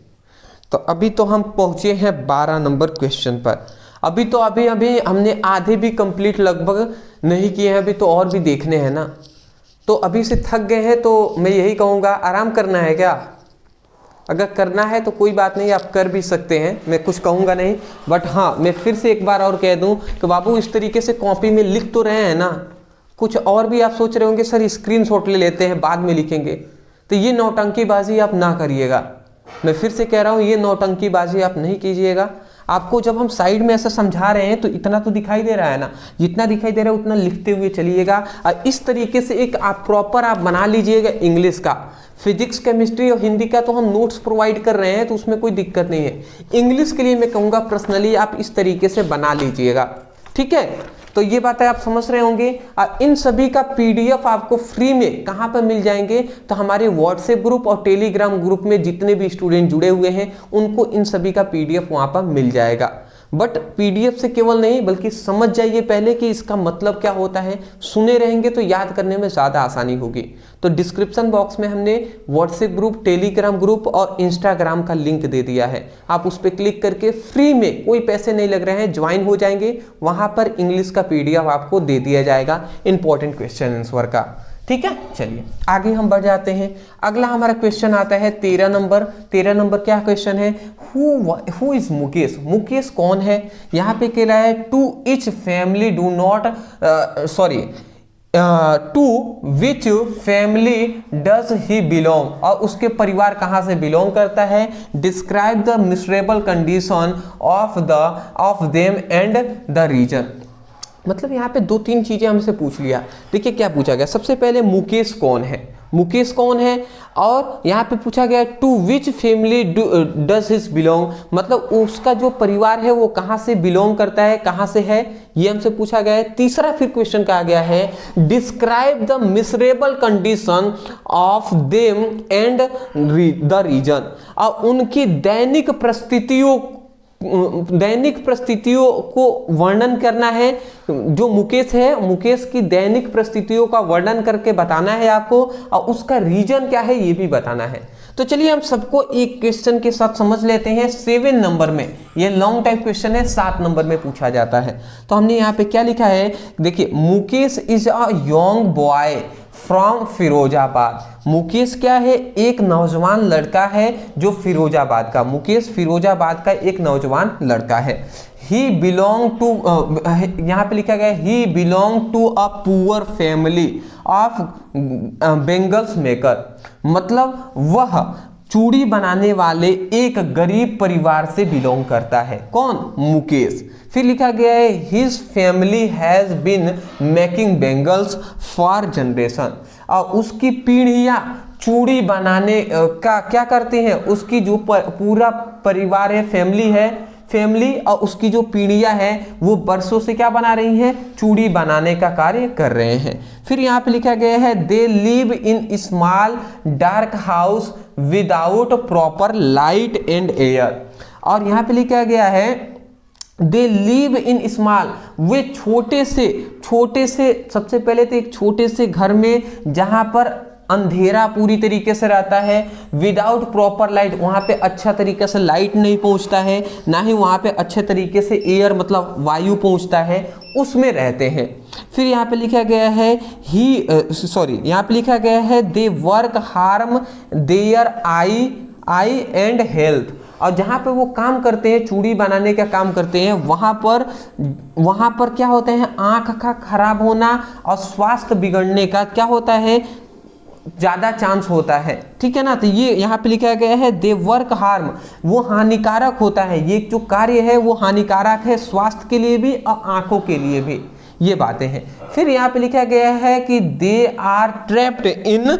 तो अभी तो हम पहुंचे हैं 12 नंबर क्वेश्चन पर। अभी हमने आधे भी कंप्लीट लगभग नहीं किए हैं, अभी तो और भी देखने हैं ना। तो अभी से थक गए हैं तो मैं यही कहूँगा, आराम करना है क्या, अगर करना है तो कोई बात नहीं, आप कर भी सकते हैं, मैं कुछ कहूँगा नहीं। बट हाँ, मैं फिर से एक बार और कह दूँ कि बाबू इस तरीके से कॉपी में लिख तो रहे हैं ना, कुछ और भी आप सोच रहे होंगे सर स्क्रीनशॉट ले लेते हैं बाद में लिखेंगे, तो ये नौटंकीबाजी आप ना करिएगा। मैं फिर से कह रहा हूँ, ये नौटंकीबाजी आप नहीं कीजिएगा। आपको जब हम साइड में ऐसा समझा रहे हैं तो इतना तो दिखाई दे रहा है ना, जितना दिखाई दे रहा है उतना लिखते हुए चलिएगा। और इस तरीके से एक आप प्रॉपर आप बना लीजिएगा। इंग्लिश का, फिजिक्स, केमिस्ट्री और हिंदी का तो हम नोट्स प्रोवाइड कर रहे हैं तो उसमें कोई दिक्कत नहीं है। इंग्लिश के लिए मैं कहूँगा पर्सनली आप इस तरीके से बना लीजिएगा, ठीक है। तो ये बातें आप समझ रहे होंगे। इन सभी का पीडीएफ आपको फ्री में कहाँ पर मिल जाएंगे, तो हमारे व्हाट्सएप ग्रुप और टेलीग्राम ग्रुप में जितने भी स्टूडेंट जुड़े हुए हैं उनको इन सभी का पीडीएफ वहाँ पर मिल जाएगा। बट पीडीएफ से केवल नहीं बल्कि समझ जाइए पहले कि इसका मतलब क्या होता है, सुने रहेंगे तो याद करने में ज़्यादा आसानी होगी। तो डिस्क्रिप्शन बॉक्स में हमने व्हाट्सएप ग्रुप, टेलीग्राम ग्रुप और इंस्टाग्राम का लिंक दे दिया है, आप उस पर क्लिक करके फ्री में, कोई पैसे नहीं लग रहे हैं, ज्वाइन हो जाएंगे। वहाँ पर इंग्लिश का पीडीएफ आपको दे दिया जाएगा इंपॉर्टेंट क्वेश्चन आंसर का। ठीक है, चलिए आगे हम बढ़ जाते हैं। अगला हमारा क्वेश्चन आता है 13 नंबर। 13 नंबर क्या क्वेश्चन है, हु इज मुकेश, मुकेश कौन है। यहाँ पे कह रहा है to which family do not to which family does he belong, और उसके परिवार कहाँ से बिलोंग करता है। Describe the miserable condition of them and the reason. मतलब यहाँ पे 2-3 चीजें हमसे पूछ लिया। देखिए क्या पूछा गया, सबसे पहले मुकेश कौन है, मुकेश कौन है, और यहाँ पे पूछा गया to which family does his belong, मतलब उसका जो परिवार है वो कहाँ से बिलोंग करता है, कहाँ से है, ये हमसे पूछा गया है। तीसरा फिर क्वेश्चन कहा गया है describe the miserable condition of them and the reason, और उनकी दैनिक परिस्थितियों को वर्णन करना है। जो मुकेश है, मुकेश की दैनिक परिस्थितियों का वर्णन करके बताना है आपको, और उसका रीजन क्या है ये भी बताना है। तो चलिए हम सबको एक क्वेश्चन के साथ समझ लेते हैं। 7 नंबर में, ये लॉन्ग टाइप क्वेश्चन है, 7 नंबर में पूछा जाता है। तो हमने यहाँ पे क्या लिखा है, देखिए Mukesh is a young boy from Firozabad. Mukesh क्या है, एक नौजवान लड़का है जो फिरोजाबाद का, मुकेश फिरोजाबाद का एक नौजवान लड़का है। ही बिलोंग टू, यहाँ पे लिखा गया he belong to a poor family of bangles maker, मतलब वह चूड़ी बनाने वाले एक गरीब परिवार से बिलोंग करता है। कौन, मुकेश। फिर लिखा गया है his family has been making bangles for generation, और उसकी पीढ़ियां चूड़ी बनाने का क्या करते हैं, उसकी जो पूरा परिवार है, फैमिली और उसकी जो पीढ़ियां हैं वो बरसों से क्या बना रही हैं, चूड़ी बनाने का कार्य कर रहे हैं। फिर यहाँ पे लिखा गया है they live in small dark house without proper light and air, और यहाँ पे लिखा गया है दे लिव इन स्मॉल, वे छोटे से सबसे पहले तो एक छोटे से घर में जहां पर अंधेरा पूरी तरीके से रहता है, विदाउट प्रॉपर लाइट, वहां पे अच्छा तरीके से लाइट नहीं पहुंचता है, ना ही वहां पे अच्छे तरीके से एयर मतलब वायु पहुंचता है, उसमें रहते हैं। फिर यहाँ पे लिखा गया है यहाँ पे लिखा गया है they work harm their eye and health, और जहाँ पे वो काम करते हैं, चूड़ी बनाने का काम करते हैं, वहाँ पर क्या होते हैं, आँख का खराब होना और स्वास्थ्य बिगड़ने का क्या होता है, ज़्यादा चांस होता है। ठीक है ना, तो ये यहाँ पे लिखा गया है दे वर्क हार्म, वो हानिकारक होता है, ये जो कार्य है वो हानिकारक है स्वास्थ्य के लिए भी और आँखों के लिए भी, ये बातें हैं। फिर यहाँ पे लिखा गया है कि they are trapped in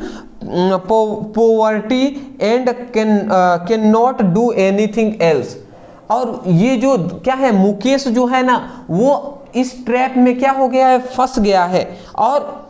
poverty and can not do anything else, और ये जो क्या है, मुकेश जो है ना वो इस ट्रैप में क्या हो गया है, फंस गया है, और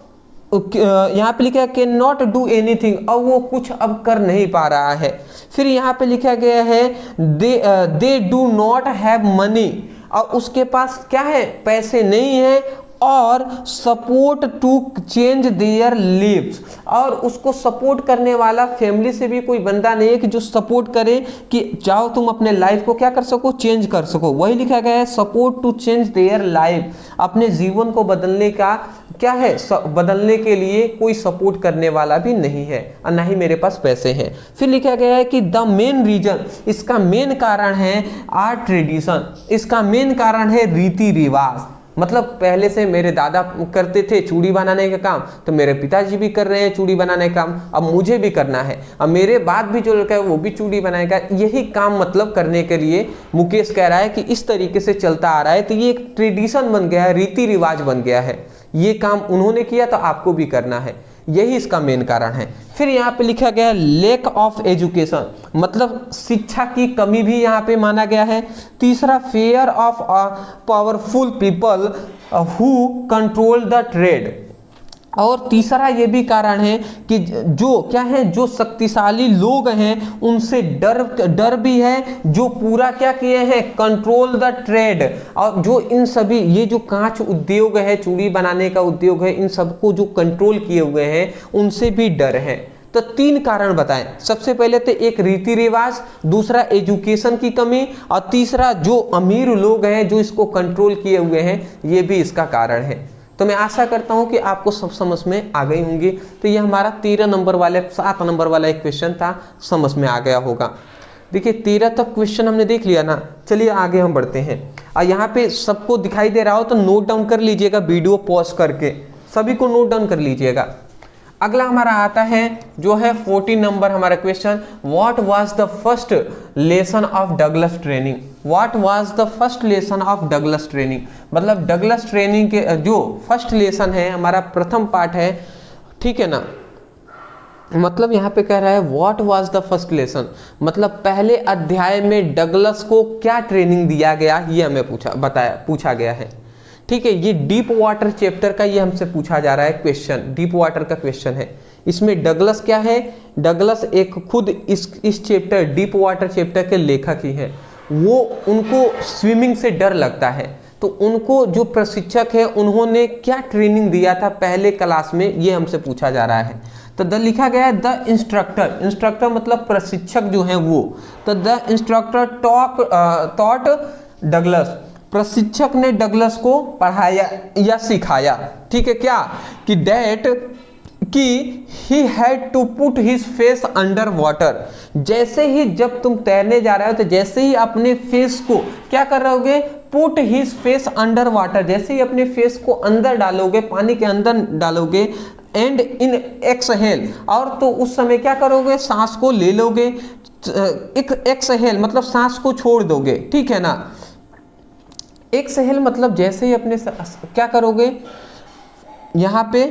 यहाँ पे लिखा है कैन नॉट डू एनीथिंग, और वो कुछ अब कर नहीं पा रहा है। फिर यहाँ पे लिखा गया है they do not have money, और उसके पास क्या है, पैसे नहीं है, और support to change their lives, और उसको सपोर्ट करने वाला फैमिली से भी कोई बंदा नहीं है कि जो सपोर्ट करे कि जाओ तुम अपने लाइफ को क्या कर सको, चेंज कर सको। वही लिखा गया है support to change their life, अपने जीवन को बदलने का क्या है, बदलने के लिए कोई सपोर्ट करने वाला भी नहीं है, और ना ही मेरे पास पैसे हैं। फिर लिखा गया है कि द मेन रीजन, इसका मेन कारण है आर ट्रेडिशन, इसका मेन कारण है रीति रिवाज, मतलब पहले से मेरे दादा करते थे चूड़ी बनाने का काम, तो मेरे पिताजी भी कर रहे हैं चूड़ी बनाने का काम, अब मुझे भी करना है, अब मेरे बाद भी जो लड़का है वो भी चूड़ी बनाएगा, यही काम मतलब करने के लिए मुकेश कह रहा है कि इस तरीके से चलता आ रहा है, तो ये एक ट्रेडिशन बन गया है, रीति रिवाज बन गया है, ये काम उन्होंने किया तो आपको भी करना है, यही इसका मेन कारण है। फिर यहाँ पे लिखा गया है लैक ऑफ एजुकेशन, मतलब शिक्षा की कमी भी यहाँ पे माना गया है। तीसरा fair of powerful people who control the trade, और तीसरा ये भी कारण है कि जो क्या है, जो शक्तिशाली लोग हैं उनसे डर भी है, जो पूरा क्या किए हैं, कंट्रोल द ट्रेड, और जो इन सभी ये जो कांच उद्योग है, चूड़ी बनाने का उद्योग है, इन सबको जो कंट्रोल किए हुए हैं उनसे भी डर है। तो 3 कारण बताएं। सबसे पहले तो एक रीति रिवाज, दूसरा एजुकेशन की कमी, और तीसरा जो अमीर लोग हैं जो इसको कंट्रोल किए हुए हैं, ये भी इसका कारण है। तो मैं आशा करता हूं कि आपको सब समझ में आ गई होंगी। तो ये हमारा 13 नंबर वाले 7 नंबर वाला एक क्वेश्चन था, समझ में आ गया होगा। देखिए 13 तक क्वेश्चन हमने देख लिया ना। चलिए आगे हम बढ़ते हैं। और यहाँ पे सबको दिखाई दे रहा हो तो नोट डाउन कर लीजिएगा, वीडियो पॉज करके सभी को नोट डाउन कर लीजिएगा। अगला हमारा आता है जो है 14 नंबर हमारा question, what was the first lesson of Douglas training. What was the first lesson of Douglas training, मतलब डगलस ट्रेनिंग के जो फर्स्ट लेसन है, हमारा प्रथम पाठ है, ठीक है ना। मतलब यहाँ पे कह रहा है what was the first lesson, मतलब पहले अध्याय में डगलस को क्या ट्रेनिंग दिया गया, ये हमें पूछा गया है। ठीक है, ये डीप वाटर चैप्टर का ये हमसे पूछा जा रहा है क्वेश्चन, डीप वाटर का क्वेश्चन है। इसमें डगलस क्या है, डगलस एक खुद इस चैप्टर डीप वाटर चैप्टर के लेखक ही हैं। वो उनको स्विमिंग से डर लगता है, तो उनको जो प्रशिक्षक है उन्होंने क्या ट्रेनिंग दिया था पहले क्लास में, ये हमसे पूछा जा रहा है। तो द लिखा गया है द इंस्ट्रक्टर, इंस्ट्रक्टर मतलब प्रशिक्षक जो है वो। तो द इंस्ट्रक्टर टॉट डगलस, प्रशिक्षक ने डगलस को पढ़ाया या सिखाया। ठीक है, क्या कि दैट कि he had to put his face under water. जैसे ही जब तुम तैरने जा रहे हो तो जैसे ही अपने फेस को क्या कर रहोगे, put his face under water, जैसे ही अपने फेस को अंदर डालोगे, पानी के अंदर डालोगे, एंड इन एक्सहेल, और तो उस समय क्या करोगे, सांस को ले लोगे। एक एक्सहेल मतलब सांस को छोड़ दोगे, ठीक है ना। एक्सहेल मतलब जैसे ही अपने क्या करोगे, यहाँ पे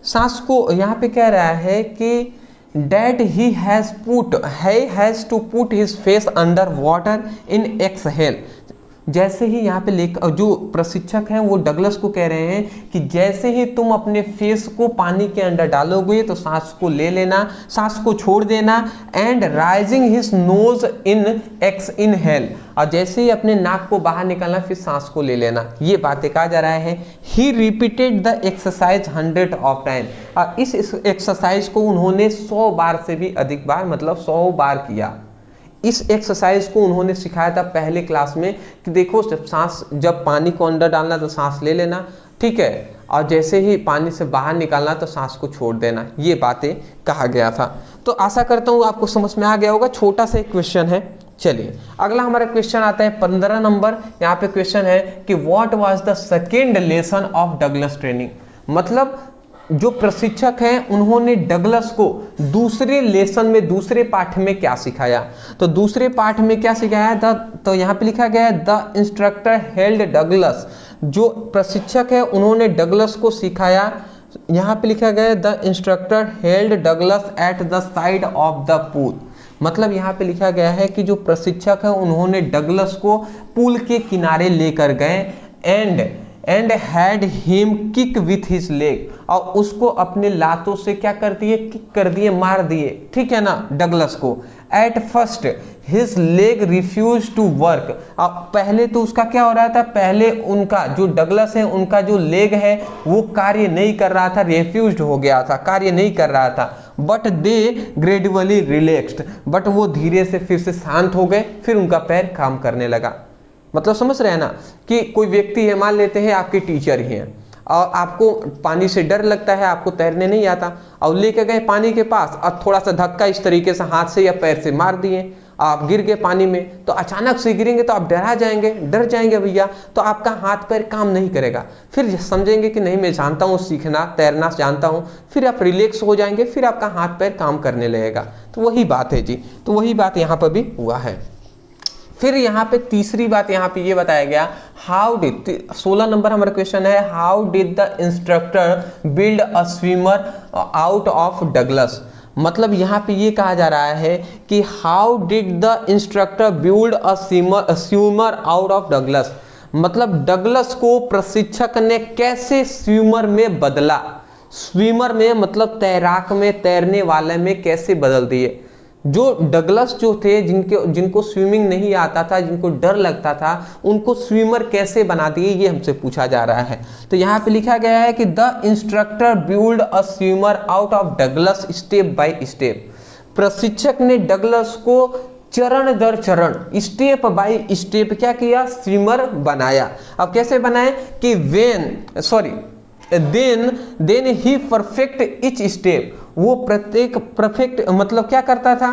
सांस को, यहाँ पे कह रहा है कि that he has to put his face under water in exhale. जैसे ही यहाँ पे जो प्रशिक्षक हैं वो डगलस को कह रहे हैं कि जैसे ही तुम अपने फेस को पानी के अंदर डालोगे तो सांस को ले लेना, सांस को छोड़ देना, and rising his nose in inhale, और जैसे ही अपने नाक को बाहर निकालना फिर सांस को ले लेना। ये बातें कहा जा रहा है। He repeated the exercise 100 of time, और इस एक्सरसाइज को उन्होंने 100 बार से भी अधिक बार, मतलब 100 बार किया। इस एक्सरसाइज को उन्होंने सिखाया था पहले क्लास में कि देखो जब पानी को अंदर डालना तो सांस ले लेना, ठीक है, और जैसे ही पानी से बाहर निकालना तो सांस को छोड़ देना। ये बातें कहा गया था। तो आशा करता हूँ आपको समझ में आ गया होगा। छोटा सा एक क्वेश्चन है। चलिए अगला हमारा क्वेश्चन आता है 15 नंबर। यहाँ पे क्वेश्चन है कि what was the second lesson of Douglas training, मतलब जो प्रशिक्षक हैं उन्होंने डगलस को दूसरे लेसन में, दूसरे पाठ में क्या सिखाया। तो दूसरे पाठ में क्या सिखाया, तो यहाँ पे लिखा गया है द इंस्ट्रक्टर हेल्ड डगलस, जो प्रशिक्षक है उन्होंने डगलस को सिखाया। यहाँ पे लिखा गया है the instructor held Douglas at the side of the pool, मतलब यहाँ पे लिखा गया है कि जो प्रशिक्षक है उन्होंने डगलस को पूल के किनारे लेकर गए and had him kick with his leg, और उसको अपने लातों से क्या कर दिए, किक कर दिए, मार दिए, ठीक है ना, डगलस को। At first his leg refuse to work, अब पहले तो उसका क्या हो रहा था, पहले उनका जो डगलस है उनका जो लेग है वो कार्य नहीं कर रहा था, रिफ्यूज हो गया था, कार्य नहीं कर रहा था। But they gradually relaxed, but वो धीरे से फिर से शांत हो गए, फिर उनका पैर काम करने लगा। मतलब समझ रहे हैं ना कि कोई व्यक्ति है, मान लेते हैं आपके टीचर ही हैं और आपको पानी से डर लगता है, आपको तैरने नहीं आता, और लेके गए पानी के पास और थोड़ा सा धक्का इस तरीके से हाथ से या पैर से मार दिए, आप गिर गए पानी में, तो अचानक से गिरेंगे तो आप डर जाएंगे भैया, तो आपका हाथ पैर काम नहीं करेगा। फिर समझेंगे कि नहीं मैं जानता हूँ सीखना, तैरना जानता हूँ, फिर आप रिलैक्स हो जाएंगे, फिर आपका हाथ पैर काम करने लगेगा। तो वही बात है जी, तो वही बात यहाँ पर भी हुआ है। फिर यहाँ पे तीसरी बात यहाँ पे ये बताया गया, हाउ डिड, 16 नंबर हमारा क्वेश्चन है, how did the instructor build a swimmer out of Douglas, मतलब यहाँ पे ये कहा जा रहा है कि how did the instructor build a swimmer out of Douglas, मतलब डगलस को प्रशिक्षक ने कैसे स्विमर में बदला। स्विमर में मतलब तैराक में, तैरने वाले में कैसे बदल दिए। जो डगलस जो थे, जिनको स्विमिंग नहीं आता था, जिनको डर लगता था, उनको स्विमर कैसे बना दिए, ये हमसे पूछा जा रहा है। तो यहाँ पे लिखा गया है कि the instructor build a swimmer out of Douglas step by step. प्रशिक्षक ने डगलस को चरण दर चरण, स्टेप बाय स्टेप क्या किया, स्विमर बनाया। अब कैसे बनाए कि then he perfect each step, वो प्रत्येक परफेक्ट मतलब क्या करता था,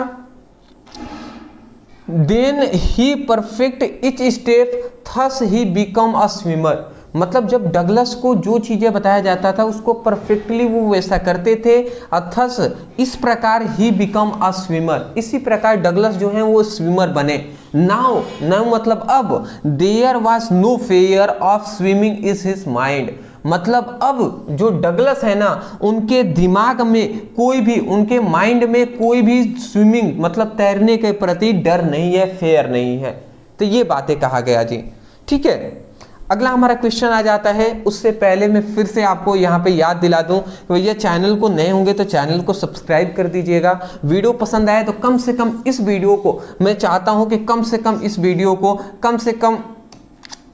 then he perfect each step thus he become a swimmer. मतलब जब डगलस को जो चीजें बताया जाता था उसको परफेक्टली वो वैसा करते थे, अथस इस प्रकार ही बिकम अ स्विमर, इसी प्रकार डगलस जो है वो स्विमर बने। नाउ मतलब अब, there was no fear of swimming is his mind, मतलब अब जो डगलस है ना, उनके दिमाग में कोई भी, उनके माइंड में कोई भी स्विमिंग मतलब तैरने के प्रति डर नहीं है, फेयर नहीं है। तो ये बातें कहा गया जी। ठीक है, अगला हमारा क्वेश्चन आ जाता है। उससे पहले मैं फिर से आपको यहाँ पे याद दिला दूं कि भैया चैनल को नए होंगे तो चैनल को सब्सक्राइब कर दीजिएगा। वीडियो पसंद आए तो कम से कम इस वीडियो को, मैं चाहता हूँ कि कम से कम इस वीडियो को कम से कम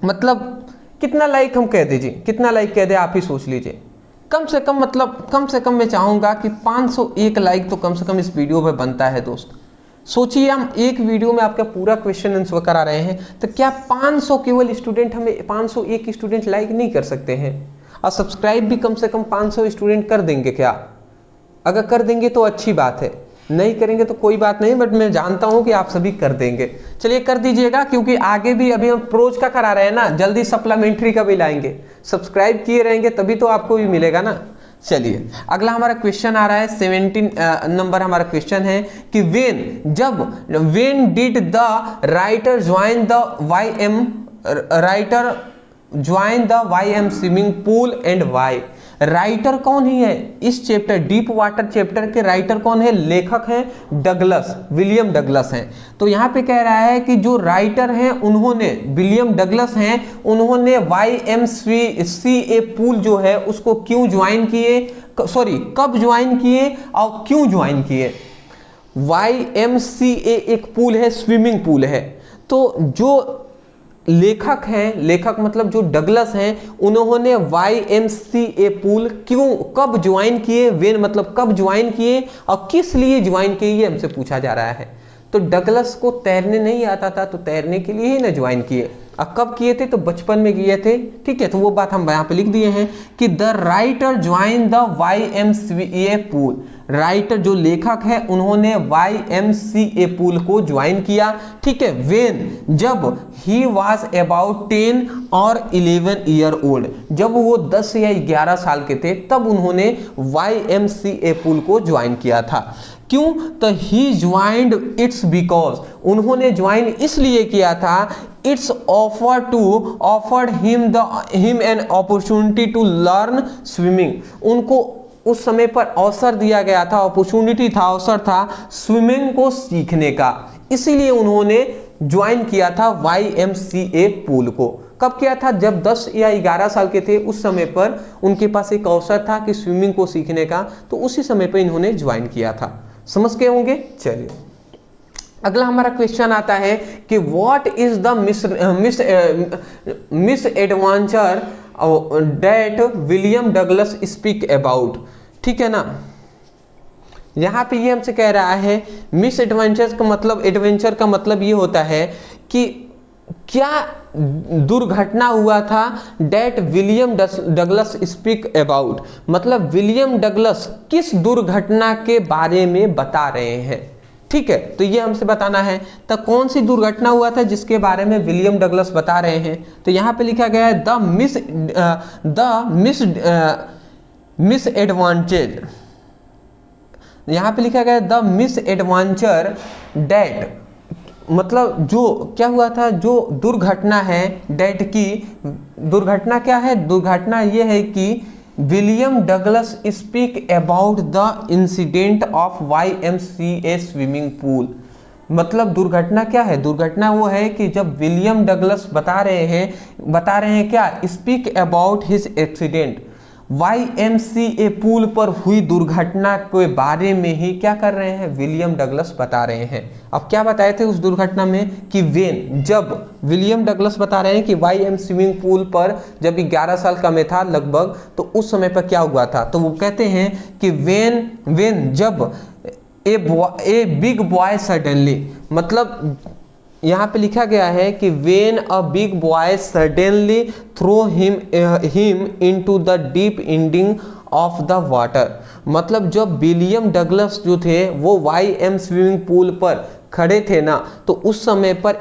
मतलब कितना लाइक हम कह दीजिए, कितना लाइक कह दे आप ही सोच लीजिए। कम से कम मतलब कम से कम मैं चाहूँगा कि 501 लाइक तो कम से कम इस वीडियो पे बनता है दोस्त। सोचिए हम एक वीडियो में आपका पूरा क्वेश्चन आंसर करा रहे हैं, तो क्या 500 केवल स्टूडेंट, हमें 501 स्टूडेंट लाइक नहीं कर सकते हैं? और सब्सक्राइब भी कम से कम 500 स्टूडेंट कर देंगे क्या? अगर कर देंगे तो अच्छी बात है, नहीं करेंगे तो कोई बात नहीं, बट मैं जानता हूं कि आप सभी कर देंगे। चलिए कर दीजिएगा, क्योंकि आगे भी अभी हम प्रोज का करा रहे हैं ना, जल्दी सप्लीमेंट्री का भी लाएंगे। सब्सक्राइब किए रहेंगे तभी तो आपको भी मिलेगा ना। चलिए अगला हमारा क्वेश्चन आ रहा है, 17 नंबर हमारा क्वेश्चन है कि when did the writer join the YM swimming pool and why. Writer कौन ही है इस चैप्टर, डीप वाटर चैप्टर के राइटर कौन है, लेखक हैं डगलस, विलियम डगलस हैं। तो यहाँ पे कह रहा है कि जो राइटर हैं उन्होंने, विलियम डगलस हैं, उन्होंने YMCA पूल जो है उसको क्यों ज्वाइन किए, कब ज्वाइन किए और क्यों ज्वाइन किए। YMCA एक पूल है, स्विमिंग पूल है। तो जो लेखक हैं, लेखक मतलब जो डगलस हैं, उन्होंने YMCA पूल क्यों, कब ज्वाइन किए, वेन मतलब कब ज्वाइन किए और किस लिए ज्वाइन किए, ये हमसे पूछा जा रहा है। तो डगलस को तैरने नहीं आता था, तो तैरने के लिए ही ना ज्वाइन किए। अब कब किए थे, तो बचपन में किए थे। ठीक है, तो वो बात हम यहाँ पे लिख दिए हैं कि the writer join the YMCA pool. Writer जो लेखक है उन्होंने YMCA पूल को ज्वाइन किया। ठीक है, वेन जब ही वॉज अबाउट 10 और 11 ईयर ओल्ड, जब वो 10 या 11 साल के थे तब उन्होंने YMCA पूल को ज्वाइन किया था। क्यों, तो ही ज्वाइंड इट्स बिकॉज, उन्होंने ज्वाइन इसलिए किया था, it's offered him an opportunity to learn swimming. उनको उस समय पर अवसर दिया गया था, अपॉर्चुनिटी था, अवसर था स्विमिंग को सीखने का, इसीलिए उन्होंने ज्वाइन किया था YMCA पूल को। कब किया था, जब 10 या 11 साल के थे, उस समय पर उनके पास एक अवसर था कि स्विमिंग को सीखने का, तो उसी समय पर इन्होंने ज्वाइन किया था। समझ के होंगे। चलिए अगला हमारा क्वेश्चन आता है कि what is the miss adventure that William Douglas speak about. ठीक है ना, यहाँ पे ये हमसे कह रहा है मिस एडवेंचर का मतलब, एडवेंचर का मतलब ये होता है कि क्या दुर्घटना हुआ था, that William Douglas speak about, मतलब विलियम डगलस किस दुर्घटना के बारे में बता रहे हैं। ठीक है, तो ये हमसे बताना है। तो कौन सी दुर्घटना हुआ था जिसके बारे में विलियम डगलस बता रहे हैं, तो यहाँ पे लिखा गया है मिस एडवांटेज, यहाँ पे लिखा गया है द मिस एडवेंचर डेट, मतलब जो क्या हुआ था, जो दुर्घटना है, डेट की दुर्घटना क्या है, दुर्घटना ये है कि William Douglas speak about the incident of YMCA swimming pool. मतलब दुर्घटना क्या है, दुर्घटना वो है कि जब विलियम डगलस बता रहे हैं क्या, speak about his accident, YMCA pool पर हुई दुर्घटना के बारे में ही क्या कर रहे हैं, विलियम डगलस बता रहे हैं। अब क्या बताए थे उस दुर्घटना में कि जब विलियम डगलस बता रहे हैं कि YM स्विमिंग पूल पर जब 11 साल का मैं था लगभग, तो उस समय पर क्या हुआ था। तो वो कहते हैं कि वेन जब ए बिग बॉय सडनली, मतलब यहाँ पे लिखा गया है कि when a big boy suddenly throw him into the deep ending of the water, मतलब जब विलियम डगलस जो थे वो YM स्विमिंग पूल पर खड़े थे ना, तो उस समय पर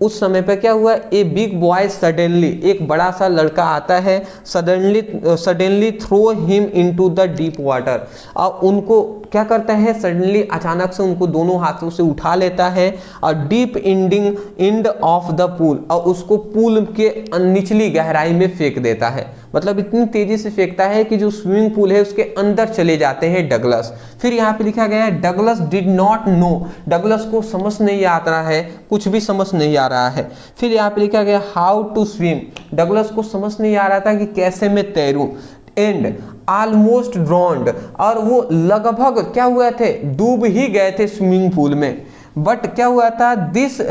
उस समय पर क्या हुआ, ए बिग बॉय सडनली, एक बड़ा सा लड़का आता है, suddenly throw him into the deep water, और उनको क्या करता है, सडनली अचानक से उनको दोनों हाथों से उठा लेता है और deep end of the pool, और उसको पूल के निचली गहराई में फेंक देता है। मतलब इतनी तेजी से फेंकता है कि जो स्विमिंग पूल है उसके अंदर चले जाते हैं डगलस। फिर यहाँ पे लिखा गया है Douglas did not know, Douglas को समझ नहीं आ रहा है, कुछ भी समझ नहीं आ रहा है। फिर यहाँ पे लिखा गया हाउ टू स्विम, डगलस को समझ नहीं आ रहा था कि कैसे मैं तैरूं। एंड ऑलमोस्ट ड्रॉन्ड, और वो लगभग क्या हुए थे, डूब ही गए थे स्विमिंग पूल में। बट क्या हुआ था, this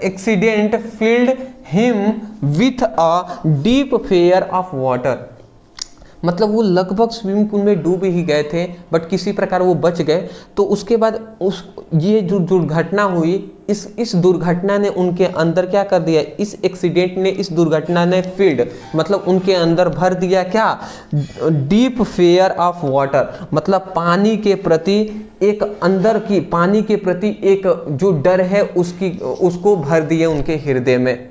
accident field him with a deep fair of water, मतलब वो लगभग स्विमिंग पूल में डूब ही गए थे बट किसी प्रकार वो बच गए। तो उसके बाद ये जो दुर्घटना हुई, इस दुर्घटना ने उनके अंदर क्या कर दिया, इस एक्सीडेंट ने, इस दुर्घटना ने फील्ड, मतलब उनके अंदर भर दिया क्या, डीप फेयर ऑफ वाटर, मतलब पानी के प्रति एक अंदर की, पानी के प्रति एक जो डर है उसको भर दिए उनके हृदय में।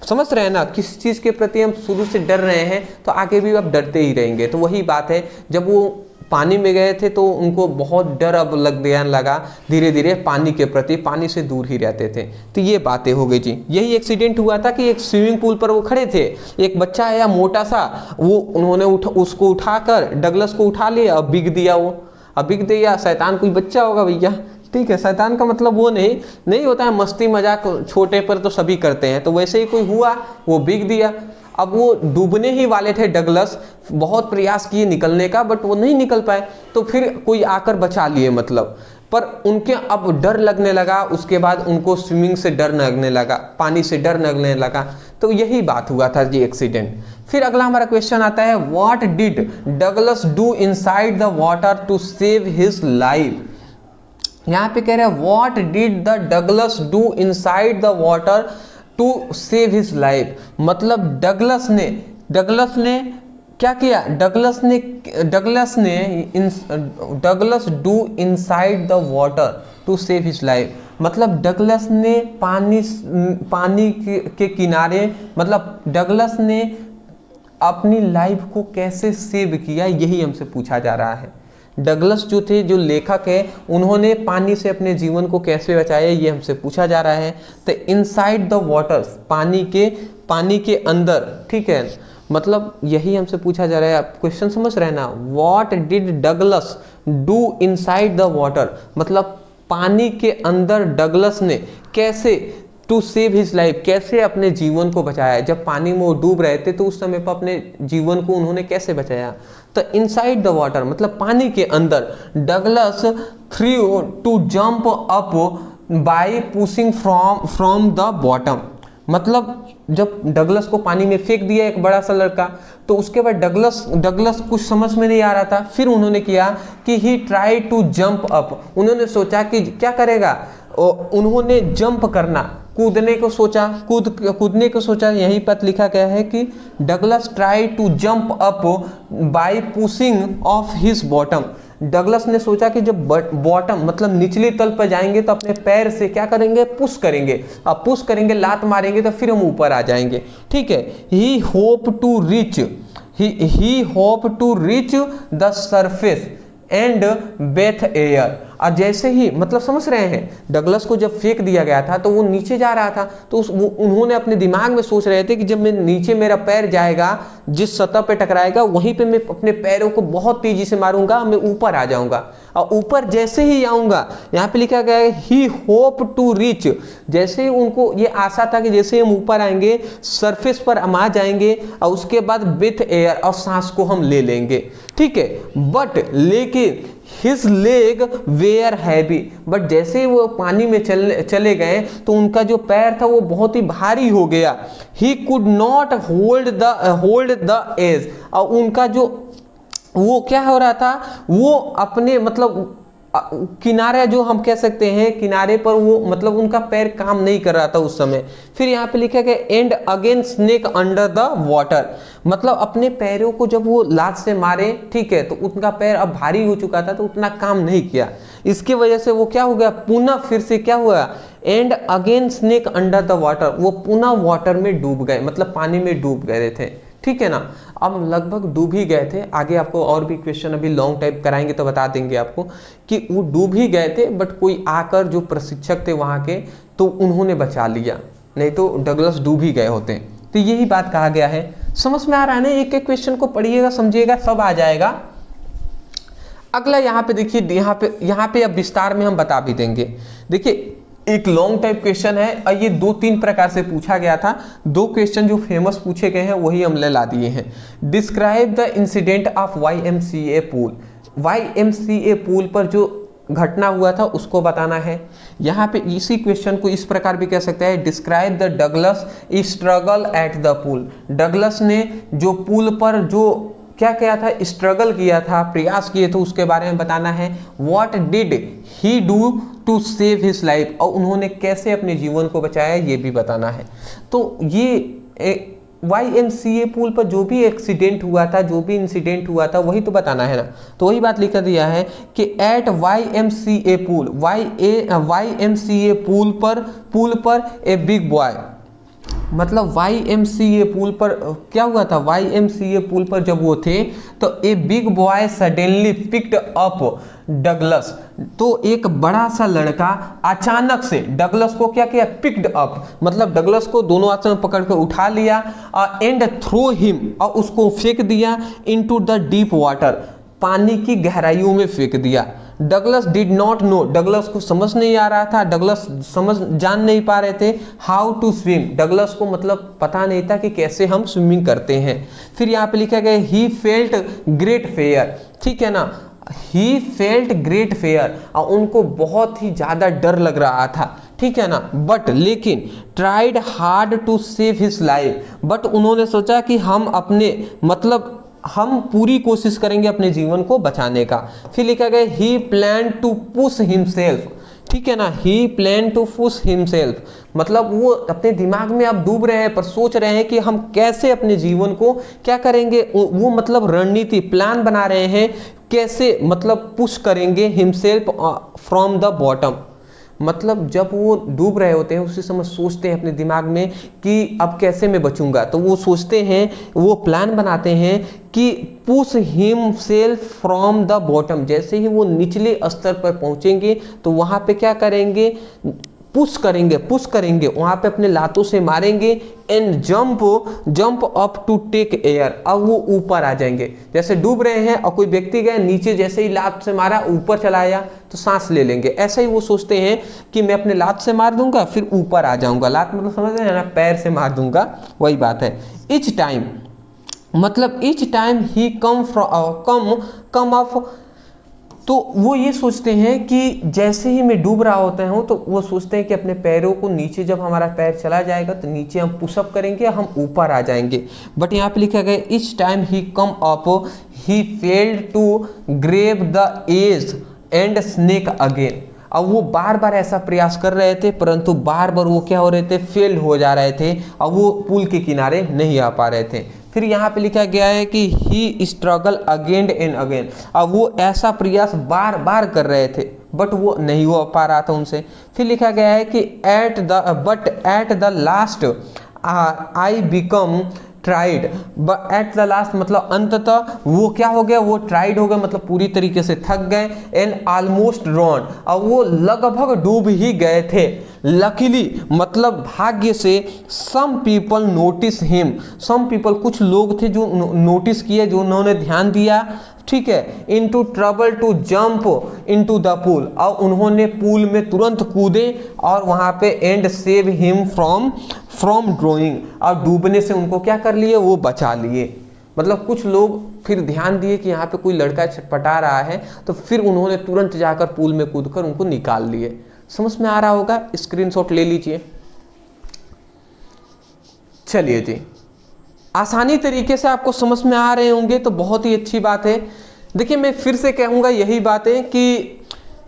समझ रहे हैं ना, किस चीज़ के प्रति हम शुरू से डर रहे हैं तो आगे भी अब डरते ही रहेंगे। तो वही बात है, जब वो पानी में गए थे तो उनको बहुत डर अब लगा, धीरे धीरे पानी के प्रति, पानी से दूर ही रहते थे। तो ये बातें हो गई जी। यही एक्सीडेंट हुआ था कि एक स्विमिंग पूल पर वो खड़े थे, एक बच्चा आया मोटा सा, वो उन्होंने उसको उठाकर, डगलस को उठा लिया, अब बिग दिया, वो अब बिग दिया। शैतान कोई बच्चा होगा भैया, ठीक है, शैतान का मतलब वो नहीं होता है, मस्ती मजाक छोटे पर तो सभी करते हैं, तो वैसे ही कोई हुआ, वो बिग दिया। अब वो डूबने ही वाले थे डगलस, बहुत प्रयास किए निकलने का बट वो नहीं निकल पाए, तो फिर कोई आकर बचा लिए, मतलब पर उनके अब डर लगने लगा, उसके बाद उनको स्विमिंग से डर लगने लगा, पानी से डर लगने लगा। तो यही बात हुआ था जी एक्सीडेंट। फिर अगला हमारा क्वेश्चन आता है, what did Douglas do inside the water to save his life. यहाँ पे कह रहे हैं what did the Douglas do inside the water to save his life, मतलब डगलस ने क्या किया, Douglas do inside the water to save his life, मतलब डगलस ने पानी के किनारे, मतलब डगलस ने अपनी लाइफ को कैसे सेव किया, यही हमसे पूछा जा रहा है। डगलस जो थे, जो लेखक है, उन्होंने पानी से अपने जीवन को कैसे बचाया, ये हमसे पूछा जा रहा है। तो इनसाइड द वाटर, पानी के अंदर, ठीक है, मतलब यही हमसे पूछा जा रहा है। आप क्वेश्चन समझ रहे हैं ना, what did Douglas do inside the water, मतलब पानी के अंदर डगलस ने कैसे, टू सेव हिज लाइफ, कैसे अपने जीवन को बचाया। जब पानी में वो डूब रहे थे तो उस समय पर अपने जीवन को उन्होंने कैसे बचाया। तो इनसाइड द वाटर मतलब पानी के अंदर, Douglas through to jump up by pushing from the bottom, मतलब जब डगलस को पानी में फेंक दिया एक बड़ा सा लड़का, तो उसके बाद डगलस कुछ समझ में नहीं आ रहा था। फिर उन्होंने किया कि ही ट्राई टू जंप अप, उन्होंने सोचा कि क्या करेगा, उन्होंने जंप करना, कूदने को सोचा। यहीं पर लिखा गया है कि Douglas try to jump up by pushing off his bottom, Douglas ने सोचा कि जब बॉटम मतलब निचली तल पर जाएंगे तो अपने पैर से क्या करेंगे, पुश करेंगे, अब पुश करेंगे, लात मारेंगे तो फिर हम ऊपर आ जाएंगे, ठीक है। He hope to reach the surface and breathe air, और जैसे ही मतलब समझ रहे हैं, डगलस को जब फेंक दिया गया था तो वो नीचे जा रहा था, तो उन्होंने अपने दिमाग में सोच रहे थे कि जब मैं नीचे मेरा पैर जाएगा, जिस सतह पे टकराएगा वहीं पे मैं अपने पैरों को बहुत तेजी से मारूंगा, मैं ऊपर आ जाऊंगा। और ऊपर जैसे ही आऊंगा, यहाँ पे लिखा गया है ही होप टू रीच, जैसे ही उनको ये आशा था कि जैसे हम ऊपर आएंगे सरफेस पर हम आ जाएंगे और उसके बाद विथ एयर और सांस को हम ले लेंगे, ठीक है। बट लेकिन his leg where heavy, but जैसे ही वो पानी में चले गए तो उनका जो पैर था वो बहुत ही भारी हो गया। He could not hold the edge, और उनका जो वो क्या हो रहा था, वो अपने मतलब किनारे जो हम कह सकते हैं किनारे पर वो मतलब उनका पैर काम नहीं कर रहा था उस समय। फिर यहाँ पे लिखा गया and again snake under the water, मतलब अपने पैरों को जब वो लात से मारे, ठीक है, तो उनका पैर अब भारी हो चुका था तो उतना काम नहीं किया। इसकी वजह से वो क्या हो गया, पुनः फिर से क्या हुआ, and again snake under the water, वो पुनः वाटर में डूब गए, मतलब पानी में डूब गए थे, ठीक है ना। अब लगभग डूब ही गए थे, आगे आपको और भी क्वेश्चन अभी लॉन्ग टाइप कराएंगे तो बता देंगे आपको कि वो डूब ही गए थे, बट कोई आकर जो प्रशिक्षक थे वहाँ के तो उन्होंने बचा लिया, नहीं तो डगलस डूब ही गए होते। तो यही बात कहा गया है। समझ में आ रहा है ना, एक एक क्वेश्चन को पढ़िएगा समझिएगा सब आ जाएगा। अगला यहाँ पे देखिए, यहाँ पे अब विस्तार में हम बता भी देंगे। देखिए एक लॉन्ग टाइप क्वेश्चन है और ये 2-3 प्रकार से पूछा गया था। 2 क्वेश्चन जो फेमस पूछे गए हैं वही हमने ला दिए हैं। Describe the incident of YMCA pool, YMCA pool पर जो घटना हुआ था उसको बताना है। यहाँ पे इसी क्वेश्चन को इस प्रकार भी कह सकते हैं, describe the Douglas struggle at the pool, Douglas ने जो पूल पर जो क्या किया था, स्ट्रगल किया था, प्रयास किए थे, उसके बारे में बताना है। What did he do to save his life, और उन्होंने कैसे अपने जीवन को बचाया ये भी बताना है। तो ये YMCA पूल पर जो भी एक्सीडेंट हुआ था, जो भी इंसिडेंट हुआ था वही तो बताना है ना। तो वही बात लिखा दिया है कि at YMCA pool, YMCA pool पर ए बिग बॉय, मतलब YMCA पूल पर क्या हुआ था, YMCA पूल पर जब वो थे तो ए big boy suddenly picked up Douglas, तो एक बड़ा सा लड़का अचानक से डगलस को क्या किया, पिक्ड अप, मतलब डगलस को दोनों हाथों में पकड़ कर उठा लिया एंड थ्रो हिम, और उसको फेंक दिया इनटू द डीप वाटर, पानी की गहराइयों में फेंक दिया। Douglas did not know, Douglas को समझ नहीं आ रहा था, डगलस जान नहीं पा रहे थे हाउ टू स्विम, डगलस को मतलब पता नहीं था कि कैसे हम स्विमिंग करते हैं। फिर यहाँ पे लिखा गया ही फेल्ट ग्रेट फेयर, ठीक है ना, ही फेल्ट ग्रेट फेयर, और उनको बहुत ही ज़्यादा डर लग रहा था, ठीक है ना। बट लेकिन tried hard to save his life, but उन्होंने सोचा कि हम अपने मतलब हम पूरी कोशिश करेंगे अपने जीवन को बचाने का। फिर लिखा गया ही प्लान टू पुश हिमसेल्फ, ठीक है ना, ही प्लान टू पुश हिमसेल्फ, मतलब वो अपने दिमाग में अब डूब रहे हैं पर सोच रहे हैं कि हम कैसे अपने जीवन को क्या करेंगे, वो मतलब रणनीति प्लान बना रहे हैं कैसे मतलब पुश करेंगे हिमसेल्फ फ्रॉम द बॉटम, मतलब जब वो डूब रहे होते हैं उसी समय सोचते हैं अपने दिमाग में कि अब कैसे मैं बचूंगा, तो वो सोचते हैं, वो प्लान बनाते हैं कि push himself from the bottom, जैसे ही वो निचले स्तर पर पहुंचेंगे तो वहां पे क्या करेंगे, पुश करेंगे वहां पे अपने लातों से मारेंगे and jump up to take air, अब वो ऊपर आ जाएंगे। जैसे डूब रहे हैं और कोई व्यक्ति गए नीचे, जैसे ही लात से मारा ऊपर चला आया तो सांस ले लेंगे, ऐसे ही वो सोचते हैं कि मैं अपने लात से मार दूंगा फिर ऊपर आ जाऊंगा, लात मतलब समझ रहे हैं ना, पैर से मार दूंगा, वही बात है। ईच टाइम मतलब each time he come of, तो वो ये सोचते हैं कि जैसे ही मैं डूब रहा होता हूँ तो वो सोचते हैं कि अपने पैरों को नीचे, जब हमारा पैर चला जाएगा तो नीचे हम पुशअप करेंगे, हम ऊपर आ जाएंगे। बट यहाँ पे लिखा गया each time he come up he failed to grab the edge and sank again, अब वो बार बार ऐसा प्रयास कर रहे थे परंतु बार बार वो क्या हो रहे थे, फेल हो जा रहे थे और वो पुल के किनारे नहीं आ पा रहे थे। फिर यहाँ पे लिखा गया है कि ही स्ट्रगल अगेन एंड अगेन, अब वो ऐसा प्रयास बार बार कर रहे थे बट वो नहीं हो पा रहा था उनसे। फिर लिखा गया है कि at the last I become tried but at the last, मतलब अंततः वो क्या हो गया, वो ट्राइड हो गया, मतलब पूरी तरीके से थक गए, एंड ऑलमोस्ट ड्रॉन, और वो लगभग डूब ही गए थे। लकीली, मतलब भाग्य से, some people notice him, some people, कुछ लोग थे जो नोटिस किए, जो उन्होंने ध्यान दिया, ठीक है, into trouble to jump into the pool, और उन्होंने पूल में तुरंत कूदे और वहां पे and save him from drowning, और डूबने से उनको क्या कर लिए, वो बचा लिए। मतलब कुछ लोग फिर ध्यान दिए कि यहाँ पे कोई लड़का छटपटा रहा है, तो फिर उन्होंने तुरंत जाकर पूल में कूदकर उनको निकाल लिए। समझ में आ रहा होगा, स्क्रीनशॉट ले लीजिए। चलिए जी, आसानी तरीके से आपको समझ में आ रहे होंगे तो बहुत ही अच्छी बात है। देखिए, मैं फिर से कहूँगा यही बात है कि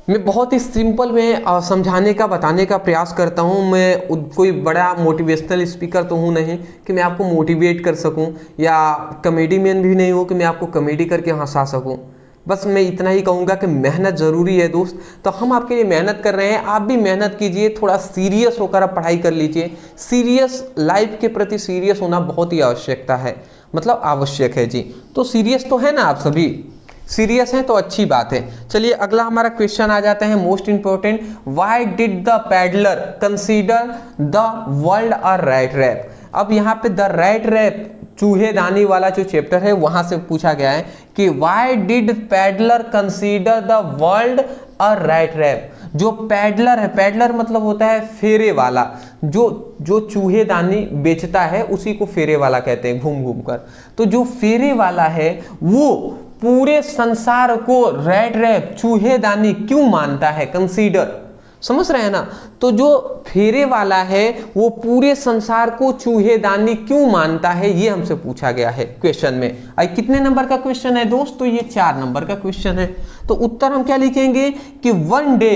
मैं बहुत ही सिंपल में समझाने का, बताने का प्रयास करता हूँ। मैं कोई बड़ा मोटिवेशनल स्पीकर तो हूँ नहीं कि मैं आपको मोटिवेट कर सकूँ, या कॉमेडी मैन भी नहीं हूँ कि मैं आपको कॉमेडी करके हंसा सकूँ। बस मैं इतना ही कहूँगा कि मेहनत ज़रूरी है दोस्त, तो हम आपके लिए मेहनत कर रहे हैं, आप भी मेहनत कीजिए, थोड़ा सीरियस होकर आप पढ़ाई कर लीजिए। सीरियस, लाइफ के प्रति सीरियस होना बहुत ही आवश्यकता है, मतलब आवश्यक है जी। तो सीरियस तो है ना, आप सभी सीरियस हैं तो अच्छी बात है। चलिए अगला हमारा क्वेश्चन आ जाता है, most important, why did the peddler consider the world a rat rap. अब यहाँ पे द रैट रैप, चूहेदानी वाला जो चैप्टर है वहां से पूछा गया है कि why did peddler consider the world a rat trap. जो पैडलर है, पैडलर मतलब होता है फेरे वाला, जो चूहेदानी बेचता है उसी को फेरे वाला कहते हैं, घूम घूम कर। तो जो फेरे वाला है वो पूरे संसार को रैट रैप, चूहेदानी क्यों मानता है, कंसीडर, समझ रहे हैं ना। तो जो फेरे वाला है वो पूरे संसार को चूहेदानी क्यों मानता है, ये हमसे पूछा गया है क्वेश्चन में। कितने नंबर का क्वेश्चन है दोस्त, तो ये 4 नंबर का क्वेश्चन है। तो उत्तर हम क्या लिखेंगे कि वन डे,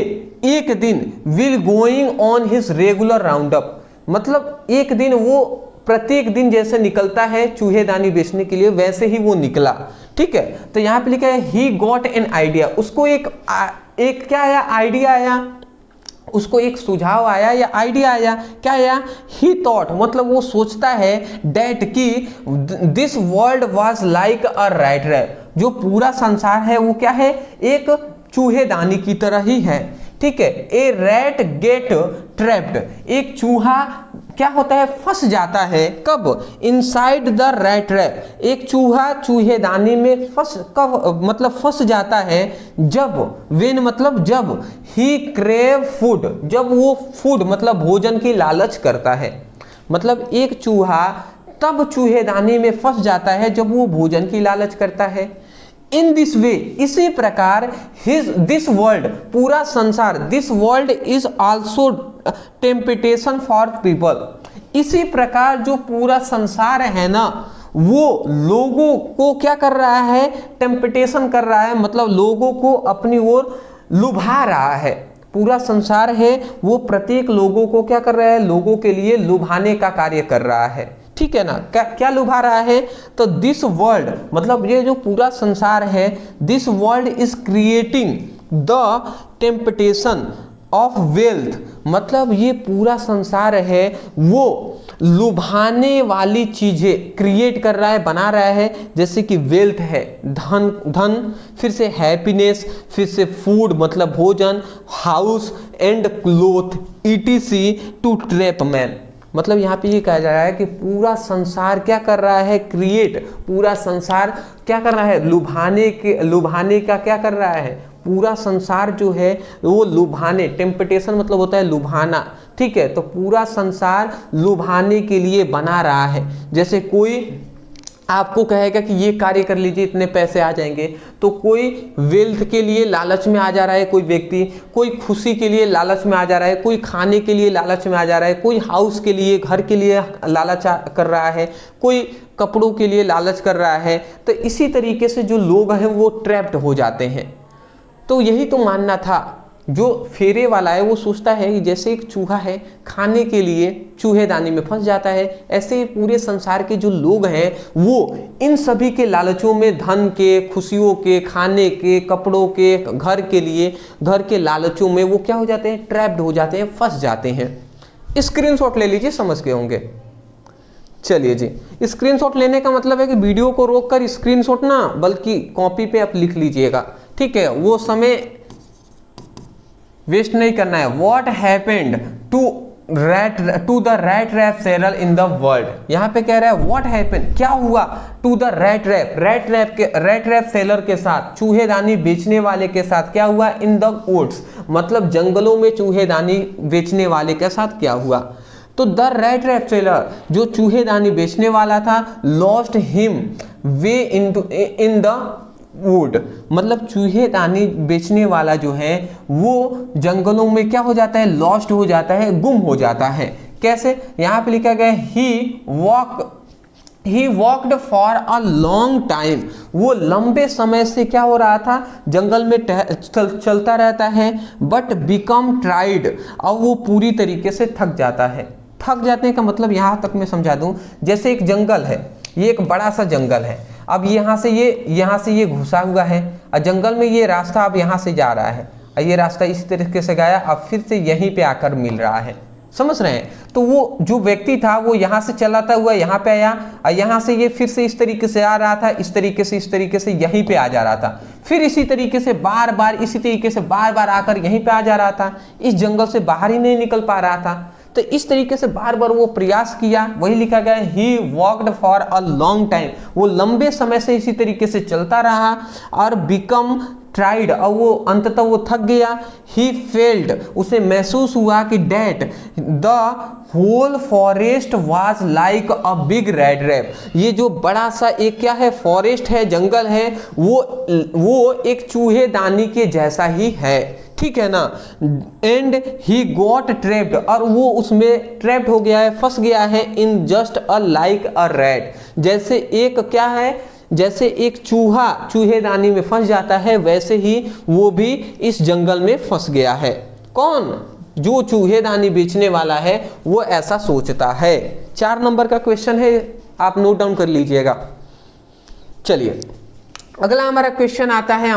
एक दिन, will going on his regular round up, मतलब एक दिन, वो प्रत्येक दिन जैसे निकलता है चूहेदानी बेचने के लिए, वैसे ही वो निकला, ठीक है। तो यहाँ पे लिखा है ही गॉट एन आइडिया, उसको एक क्या आया, आइडिया आया, उसको एक सुझाव आया या आइडिया आया, क्या आया, ही थॉट, मतलब वो सोचता है, डेट की this world was like a rat trap, जो पूरा संसार है वो क्या है, एक चूहेदानी की तरह ही है, ठीक है। ए रैट गेट ट्रैप्ड, एक चूहा क्या होता है, फंस जाता है, कब, इनसाइड द रैट रैप, एक चूहा चूहेदानी में कब मतलब फंस जाता है, जब, वेन मतलब जब, ही क्रेव फूड, जब वो फूड मतलब भोजन की लालच करता है। मतलब एक चूहा तब चूहेदानी में फंस जाता है जब वो भोजन की लालच करता है। इन दिस वे, इसी प्रकार, दिस वर्ल्ड, पूरा संसार, this world is also temptation for people, इसी प्रकार जो पूरा संसार है ना, वो लोगों को क्या कर रहा है, टेम्पटेशन कर रहा है, मतलब लोगों को अपनी ओर लुभा रहा है। पूरा संसार है वो प्रत्येक लोगों को क्या कर रहा है, लोगों के लिए लुभाने का कार्य कर रहा है, ठीक है ना। क्या लुभा रहा है, तो दिस वर्ल्ड, मतलब ये जो पूरा संसार है, this world is creating the temptation of wealth, मतलब ये पूरा संसार है वो लुभाने वाली चीजें क्रिएट कर रहा है, बना रहा है, जैसे कि वेल्थ है, धन, फिर से हैप्पीनेस, फिर से फूड मतलब भोजन, house and cloth, etc to trap man. मतलब यहाँ पे ये कहा जा रहा है कि पूरा संसार क्या कर रहा है, क्रिएट, पूरा संसार क्या कर रहा है, लुभाने का क्या कर रहा है, पूरा संसार जो है वो लुभाने, टेम्पटेशन मतलब होता है लुभाना, ठीक है। तो पूरा संसार लुभाने के लिए बना रहा है। जैसे कोई आपको कहेगा कि ये कार्य कर लीजिए, इतने पैसे आ जाएंगे, तो कोई वेल्थ के लिए लालच में आ जा रहा है, कोई व्यक्ति, कोई खुशी के लिए लालच में आ जा रहा है, कोई खाने के लिए लालच में आ जा रहा है, कोई हाउस के लिए, घर के लिए लालच कर रहा है, कोई कपड़ों के लिए लालच कर रहा है। तो इसी तरीके से जो लोग हैं वो ट्रैप्ड हो जाते हैं। तो यही तो मानना था, जो फेरे वाला है वो सोचता है कि जैसे एक चूहा है खाने के लिए चूहेदानी में फंस जाता है, ऐसे पूरे संसार के जो लोग हैं वो इन सभी के लालचों में, धन के, खुशियों के, खाने के, कपड़ों के, घर के लिए, घर के लालचों में वो क्या हो जाते हैं, ट्रैप्ड हो जाते हैं, फंस जाते हैं। स्क्रीनशॉट ले लीजिए, समझ गए होंगे। चलिए जी, स्क्रीनशॉट लेने का मतलब है कि वीडियो को रोककर स्क्रीनशॉट ना बल्कि कॉपी पे आप लिख लीजिएगा, ठीक है, वो समय वेस्ट नहीं करना है। What happened to the rat trap seller in the world, यहाँ पे कह रहा है व्हाट हैपेंड, क्या हुआ, to the rat trap seller के साथ, चूहेदानी बेचने वाले के साथ क्या हुआ, इन द वुड्स, मतलब जंगलों में चूहेदानी बेचने वाले के साथ क्या हुआ। तो द रैट रैप सेलर, जो चूहेदानी बेचने वाला था, lost him way in the wood, मतलब चूहेदानी बेचने वाला जो है वो जंगलों में क्या हो जाता है, लॉस्ट हो जाता है, गुम हो जाता है। कैसे, यहाँ पे लिखा गया he walked for a long time, वो लंबे समय से क्या हो रहा था, जंगल में चलता रहता है, बट बिकम ट्राइड, और वो पूरी तरीके से थक जाता है। थक जाने का मतलब यहाँ तक मैं समझा दूं, जैसे एक जंगल है, ये एक बड़ा सा जंगल है, अब यहाँ से ये घुसा हुआ है, और जंगल में ये रास्ता अब यहाँ से जा रहा है, और ये रास्ता इसी तरीके से गया, अब फिर से यहीं पे आकर मिल रहा है, समझ रहे हैं। तो वो जो व्यक्ति था वो यहाँ से चलाता हुआ यहाँ पे आया, और यहाँ से ये फिर से इस तरीके से आ रहा था, इस तरीके से यहीं पे आ जा रहा था, फिर इसी तरीके से बार बार आकर यहीं पे आ जा रहा था, इस जंगल से बाहर ही नहीं निकल पा रहा था। तो इस तरीके से बार बार वो प्रयास किया, वही लिखा गया he walked for a long time, वो लंबे समय से इसी तरीके से चलता रहा, और बिकम ट्राइड, और वो अंततः वो थक गया। ही फेल्ड, उसे महसूस हुआ कि that the whole forest was like a big rat trap, ये जो बड़ा सा एक क्या है, फॉरेस्ट है, जंगल है, वो एक चूहेदानी के जैसा ही है, ठीक है ना। एंड ही गॉट ट्रैप्ड, और वो उसमें ट्रैप्ड हो गया है, फंस गया है, in just a like a rat, जैसे एक क्या है, जैसे एक चूहेदानी में फंस जाता है, वैसे ही वो भी इस जंगल में फंस गया है। कौन, जो चूहेदानी बेचने वाला है वो ऐसा सोचता है। 4 नंबर का क्वेश्चन है, आप नोट डाउन कर लीजिएगा। चलिए अगला हमारा क्वेश्चन आता है,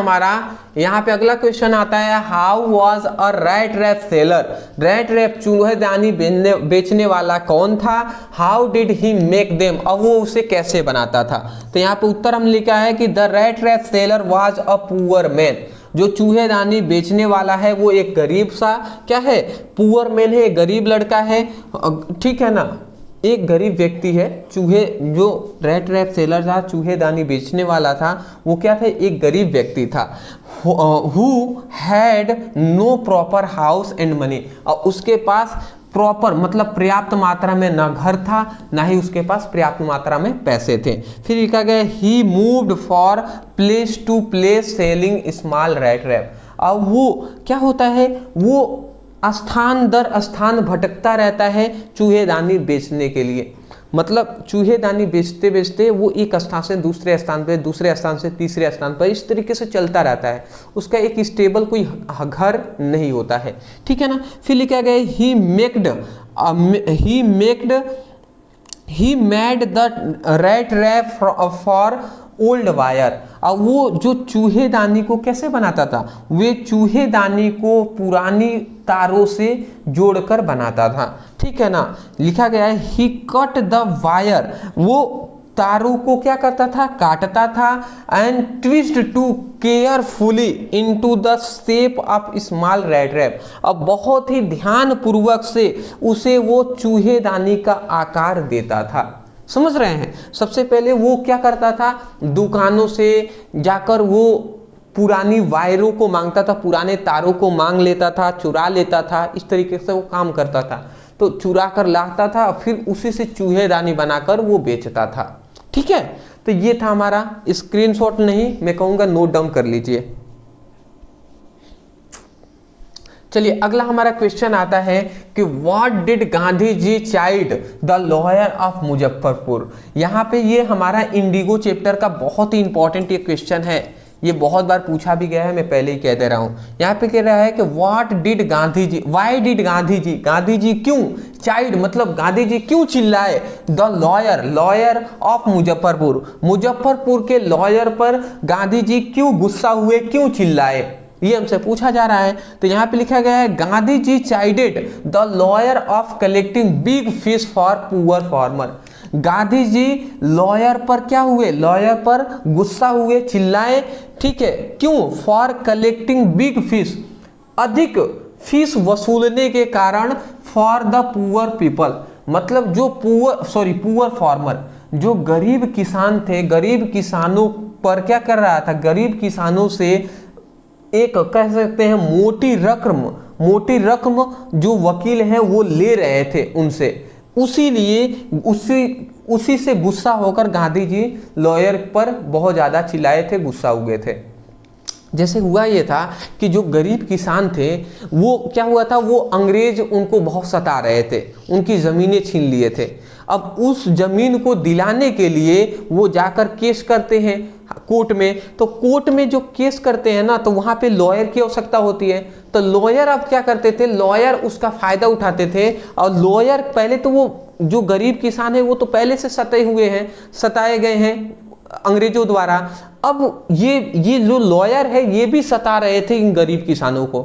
यहाँ पे अगला क्वेश्चन आता है, how was a rat trap seller, rat trap चूहेदानी बेचने वाला कौन था, how did he make them, और वो उसे कैसे बनाता था। तो यहाँ पे उत्तर हम लिखा है कि the rat trap seller was a poor man, जो चूहेदानी बेचने वाला है वो एक गरीब सा क्या है, पुअर मैन है, गरीब लड़का है, ठीक है ना, एक गरीब व्यक्ति है। जो रैट रैप सेलर था, चूहेदानी बेचने वाला था, वो क्या था, एक गरीब व्यक्ति था। Who had no proper house and money, और उसके पास प्रॉपर मतलब पर्याप्त मात्रा में ना घर था, ना ही उसके पास पर्याप्त मात्रा में पैसे थे। फिर लिखा गया he moved for place to place selling small rat rap, अब वो क्या होता है, वो स्थान दर स्थान भटकता रहता है चूहेदानी बेचने के लिए, मतलब चूहेदानी बेचते बेचते वो एक स्थान से दूसरे स्थान पर, दूसरे स्थान से तीसरे स्थान पर, इस तरीके से चलता रहता है, उसका एक स्टेबल कोई घर नहीं होता है, ठीक है ना। फिर लिखा गया he made the rat rap for old wire, अब वो जो चूहेदानी को कैसे बनाता था, वे चूहेदानी को पुरानी तारों से जोड़कर बनाता था, ठीक है ना। लिखा गया है ही कट द वायर, वो तारों को क्या करता था, काटता था, and twist to carefully into the shape of small rat rap, अब बहुत ही ध्यान पूर्वक से उसे वो चूहेदानी का आकार देता था, समझ रहे हैं। सबसे पहले वो क्या करता था, दुकानों से जाकर वो पुरानी वायरों को मांगता था, पुराने तारों को मांग लेता था, चुरा लेता था, इस तरीके से वो काम करता था। तो चुरा कर लाता था, फिर उसी से चूहेदानी बनाकर वो बेचता था, ठीक है। तो ये था हमारा, स्क्रीनशॉट नहीं, मैं कहूँगा नोट डाउन कर लीजिए। चलिए अगला हमारा क्वेश्चन आता है कि what did Gandhi ji child the lawyer of Muzaffarpur. यहाँ पे ये हमारा इंडिगो चैप्टर का बहुत ही इंपॉर्टेंट ये क्वेश्चन है, ये बहुत बार पूछा भी गया है, मैं पहले ही कह दे रहा हूँ। यहाँ पे कह रहा है कि what did Gandhi ji, why did Gandhi ji, Gandhi ji क्यों, चाइल्ड मतलब गांधी जी क्यों चिल्लाए, the lawyer of Muzaffarpur, Muzaffarpur के लॉयर पर गांधी जी क्यों गुस्सा हुए, क्यों चिल्लाए, ये हमसे पूछा जा रहा है। तो यहाँ पे लिखा गया है Gandhi ji chided the lawyer of collecting big fees for poor farmer, Gandhi ji lawyer पर क्या हुए, लॉयर पर गुस्सा हुए, चिल्लाए, ठीक है, क्यों, फॉर कलेक्टिंग बिग फीस, अधिक फीस वसूलने के कारण, फॉर द पुअर पीपल, मतलब जो पुअर फार्मर, जो गरीब किसान थे, गरीब किसानों पर क्या कर रहा था, गरीब किसानों से एक कह सकते हैं मोटी रकम जो वकील हैं वो ले रहे थे उनसे, उसी से गुस्सा होकर गांधी जी लॉयर पर बहुत ज़्यादा चिल्लाए थे, गुस्सा हुए थे। जैसे हुआ ये था कि जो गरीब किसान थे वो क्या हुआ था, वो अंग्रेज उनको बहुत सता रहे थे, उनकी ज़मीनें छीन लिए थे। अब उस ज़मीन को दिलाने के लिए वो जाकर केस करते हैं कोर्ट में, तो कोर्ट में जो केस करते हैं ना, तो वहाँ पे लॉयर की आवश्यकता होती है। तो लॉयर अब क्या करते थे, लॉयर उसका फ़ायदा उठाते थे, और लॉयर पहले तो वो जो गरीब किसान है वो तो पहले से सताए गए हैं अंग्रेजों द्वारा। अब ये जो लॉयर है ये भी सता रहे थे इन गरीब किसानों को,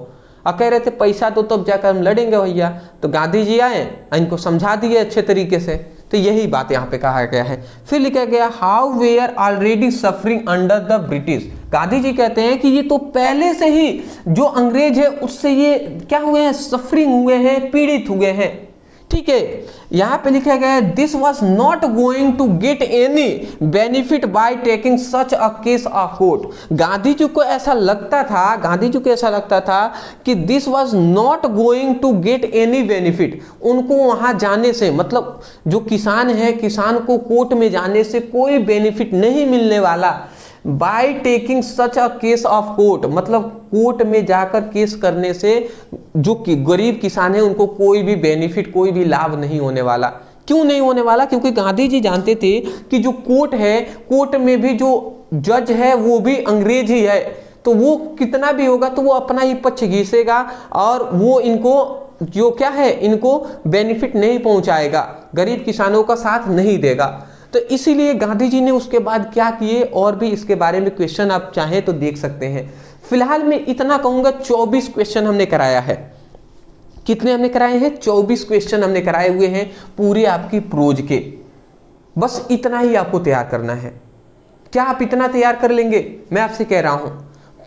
और कह रहे थे पैसा दो तब जाकर हम लड़ेंगे भैया। तो गांधी जी आए, इनको समझा दिए अच्छे तरीके से। तो यही बात यहाँ पे कहा गया है। फिर लिखा गया how they are already suffering under the British. Gandhi ji कहते हैं कि ये तो पहले से ही जो अंग्रेज है उससे ये क्या हुए हैं, सफरिंग हुए हैं, पीड़ित हुए हैं, ठीक है। यहाँ पे लिखा गया है this was not going to get any benefit by taking such a case of court. Gandhi ji को ऐसा लगता था कि this was not going to get any benefit, उनको वहां जाने से, मतलब जो किसान है, किसान को कोर्ट में जाने से कोई बेनिफिट नहीं मिलने वाला। Bye taking such a case of court, मतलब कोर्ट में जाकर केस करने से जो गरीब किसान है उनको कोई भी बेनिफिट, कोई भी लाभ नहीं होने वाला। क्यों नहीं होने वाला, क्योंकि गांधी जी जानते थे कि जो कोर्ट है, कोर्ट में भी जो जज है वो भी अंग्रेज ही है, तो वो कितना भी होगा तो वो अपना ही पक्ष घिसेगा और वो इनको जो क्या है, इनको बेनिफिट नहीं पहुंचाएगा, गरीब किसानों का साथ नहीं देगा। तो इसीलिए गांधी जी ने उसके बाद क्या किए, और भी इसके बारे में क्वेश्चन आप चाहें तो देख सकते हैं। फिलहाल मैं इतना कहूंगा, 24 क्वेश्चन हमने कराया है। कितने हमने कराए हैं, 24 क्वेश्चन हमने कराए हुए हैं पूरी आपकी प्रोज के। बस इतना ही आपको तैयार करना है। क्या आप इतना तैयार कर लेंगे? मैं आपसे कह रहा हूं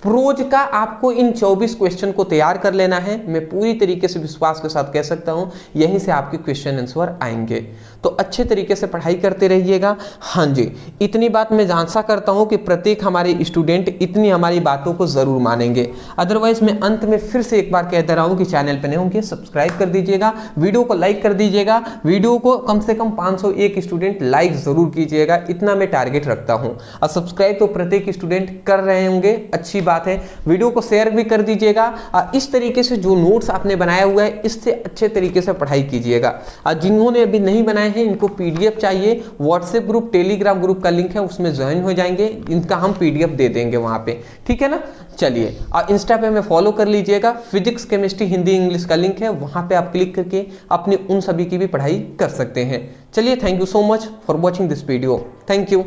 प्रोज का आपको इन 24 क्वेश्चन को तैयार कर लेना है। मैं पूरी तरीके से विश्वास के साथ कह सकता हूं यहीं से आपके क्वेश्चन आंसर आएंगे। तो अच्छे तरीके से पढ़ाई करते रहिएगा। हाँ जी, इतनी बात मैं आशा करता हूं कि प्रत्येक हमारे स्टूडेंट इतनी हमारी बातों को ज़रूर मानेंगे। अदरवाइज मैं अंत में फिर से एक बार कहता रहा हूं कि चैनल पर नए होंगे सब्सक्राइब कर दीजिएगा, वीडियो को लाइक कर दीजिएगा, वीडियो को कम से कम 501 स्टूडेंट लाइक ज़रूर कीजिएगा, इतना मैं टारगेट रखता हूँ। और सब्सक्राइब तो प्रत्येक स्टूडेंट कर रहे होंगे, अच्छी बात है। वीडियो को शेयर भी कर दीजिएगा और इस तरीके से जो नोट्स आपने बनाया हुआ है इससे अच्छे तरीके से पढ़ाई कीजिएगा। और जिन्होंने अभी नहीं बनाए हैं इनको पीडीएफ चाहिए, व्हाट्सएप ग्रुप, टेलीग्राम ग्रुप का लिंक है, उसमें ज्वाइन हो जाएंगे, इनका हम पीडीएफ दे देंगे वहां पे, ठीक है ना। चलिए, और इंस्टा पे हमें फॉलो कर लीजिएगा, फिजिक्स, केमिस्ट्री, हिंदी, इंग्लिश का लिंक है, वहां पे आप क्लिक करके अपनी उन सभी की भी पढ़ाई कर सकते हैं। चलिए, thank you so much for watching this video. Thank you.